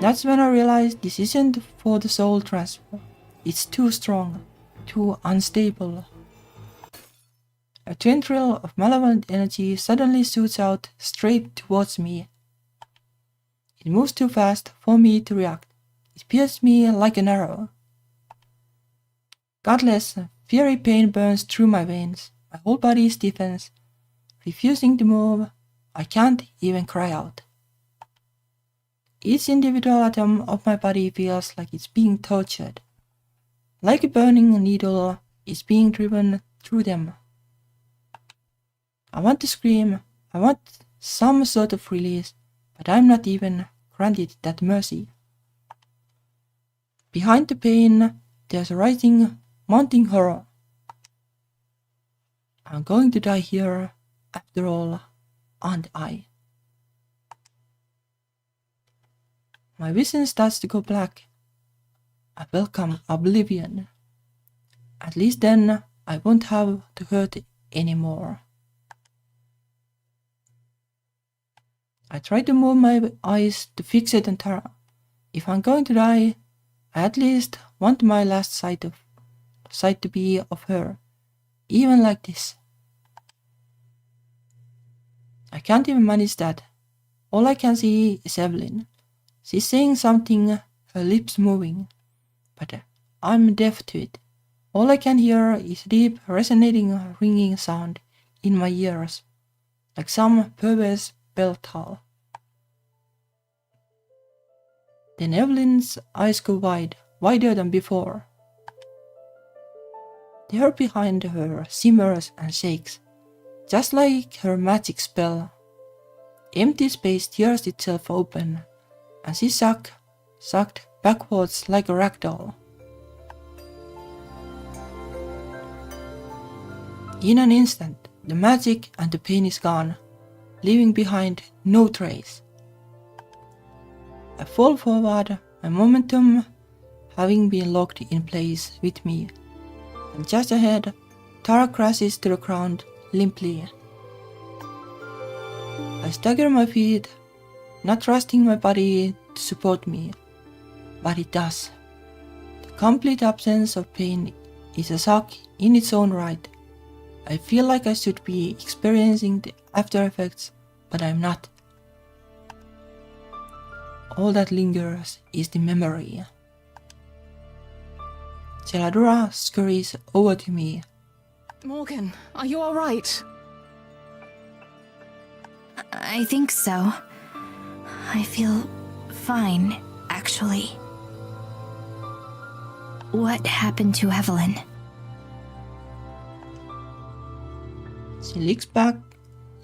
That's when I realize this isn't for the soul transfer. It's too strong, too unstable. A tendril of malevolent energy suddenly shoots out straight towards me. It moves too fast for me to react. It pierces me like an arrow. Godless, fiery pain burns through my veins. My whole body stiffens. Refusing to move, I can't even cry out. Each individual atom of my body feels like it's being tortured. Like a burning needle is being driven through them. I want to scream. I want some sort of release, but I'm not even granted that mercy. Behind the pain, there's a rising, mounting horror. I'm going to die here, after all, aren't I? My vision starts to go black. I welcome oblivion. At least then I won't have to hurt anymore. I try to move my eyes to fix it on Tara. If I'm going to die, I at least want my last sight to be of her, even like this. I can't even manage that. All I can see is Evelyn. She's saying something, her lips moving, but I'm deaf to it. All I can hear is deep, resonating, ringing sound in my ears, like some perverse bell toll. Then Evelyn's eyes go wide, wider than before. The hair behind her shimmers and shakes, just like her magic spell. Empty space tears itself open, and she's sucked backwards like a ragdoll. In an instant, the magic and the pain is gone, leaving behind no trace. I fall forward, my momentum having been locked in place with me, and just ahead, Tara crashes to the ground limply. I stagger my feet, not trusting my body to support me, but it does. The complete absence of pain is a shock in its own right. I feel like I should be experiencing the after effects, but I'm not. All that lingers is the memory. Celadura scurries over to me. Morgan, are you all right? I think so. I feel fine, actually. What happened to Evelyn? She leans back,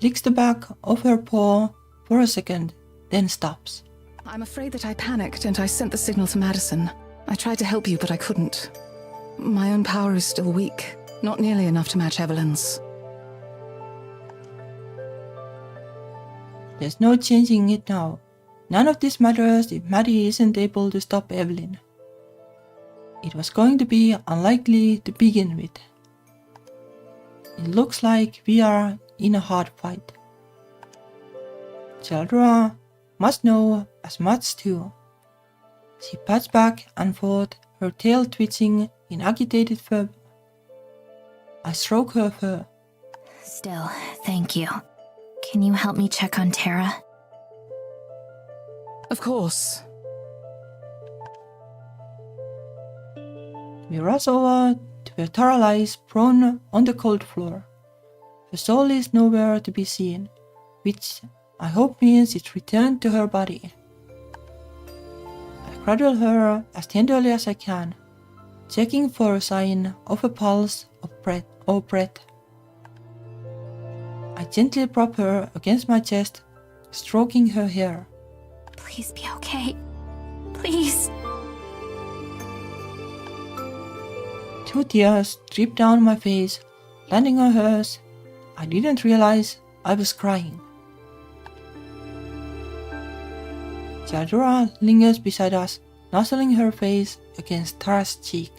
licks the back of her paw for a second, then stops. I'm afraid that I panicked and I sent the signal to Madison. I tried to help you, but I couldn't. My own power is still weak, not nearly enough to match Evelyn's. There's no changing it now. None of this matters if Maddie isn't able to stop Evelyn. It was going to be unlikely to begin with. It looks like we are in a hard fight. Chaldra must know as much too. She pats back and forth, her tail twitching in agitated fervor. I stroke her fur. Still, thank you. Can you help me check on Tara? Of course. We rush over to where Tara lies prone on the cold floor. Her soul is nowhere to be seen, which I hope means it's returned to her body. I cradle her as tenderly as I can, checking for a sign of a pulse or breath. I gently prop her against my chest, stroking her hair. Please be okay. Please. 2 tears drip down my face, landing on hers. I didn't realize I was crying. Chaldra lingers beside us, nuzzling her face against Tara's cheek.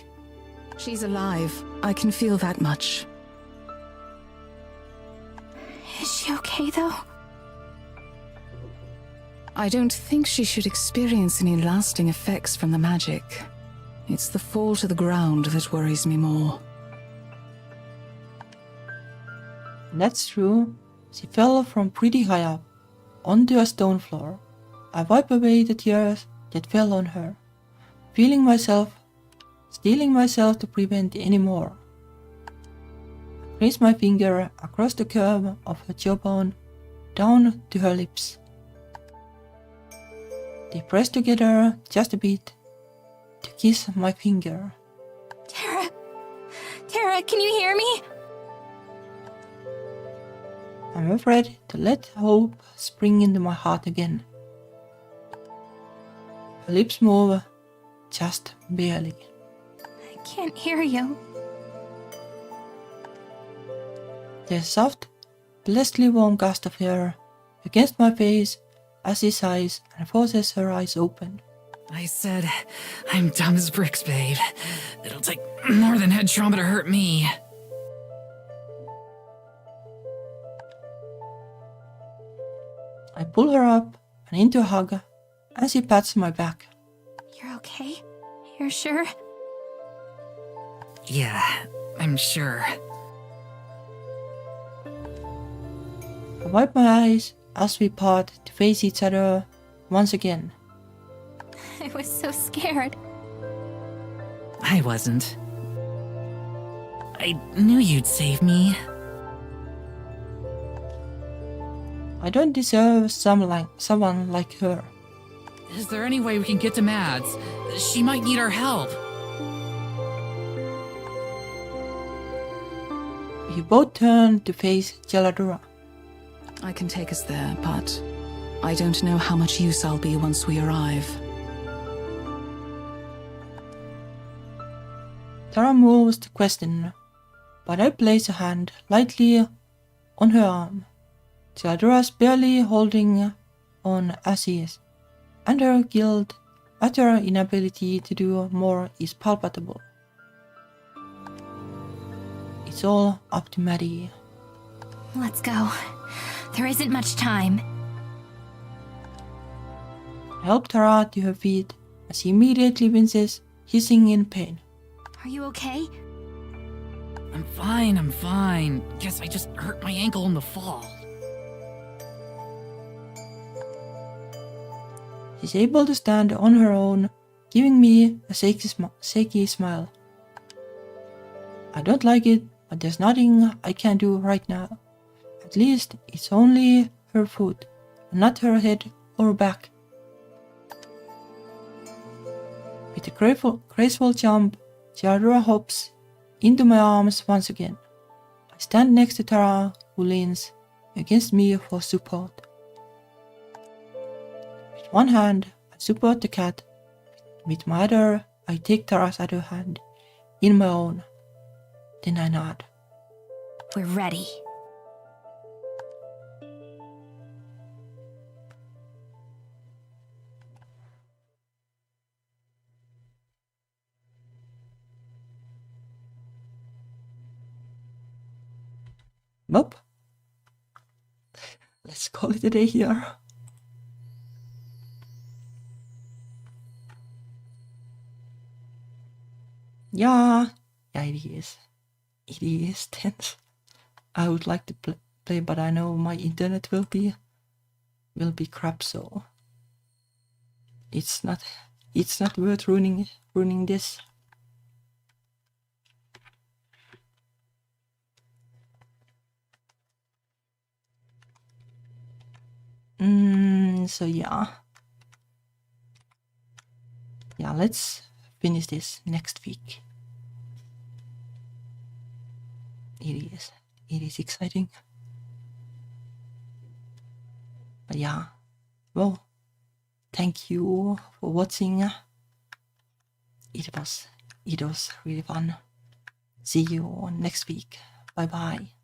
She's alive. I can feel that much. Is she okay though? I don't think she should experience any lasting effects from the magic. It's the fall to the ground that worries me more. That's true. She fell from pretty high up, onto a stone floor. I wipe away the tears that fell on her, steeling myself to prevent any more. I place my finger across the curve of her jawbone, down to her lips. They press together just a bit to kiss my finger. Tara! Tara, can you hear me? I'm afraid to let hope spring into my heart again. Her lips move, just barely. I can't hear you. There's a soft, blessedly warm gust of air against my face as she sighs and forces her eyes open. I said, I'm dumb as bricks, babe. It'll take more than head trauma to hurt me. I pull her up and into a hug as she pats my back. You're okay? You're sure? Yeah, I'm sure. I wipe my eyes as we part to face each other once again. I was so scared. I wasn't. I knew you'd save me. I don't deserve someone like her. Is there any way we can get to Mads? She might need our help. We both turn to face Jaladura. I can take us there, but I don't know how much use I'll be once we arrive. Tara moves to question, but I place a hand lightly on her arm. Jaladura's barely holding on as she is, and her guilt at her inability to do more is palpable. It's all up to Maddie. Let's go. There isn't much time. I help Tara to her feet as she immediately winces, hissing in pain. Are you okay? I'm fine. Guess I just hurt my ankle in the fall. She's able to stand on her own, giving me a shaky smile. I don't like it, but there's nothing I can do right now. At least it's only her foot, and not her head or back. With a graceful jump, Jaladura hops into my arms once again. I stand next to Tara, who leans against me for support. With one hand, I support the cat. With my other, I take Tara's other hand in my own. Then I nod. We're ready. Nope. Let's call it a day here. Yeah, it is. It is tense. I would like to play, but I know my internet will be crap, so it's not worth ruining this. So yeah, let's finish this next week. It is exciting. But yeah, well, thank you for watching. It was really fun. See you next week. Bye bye.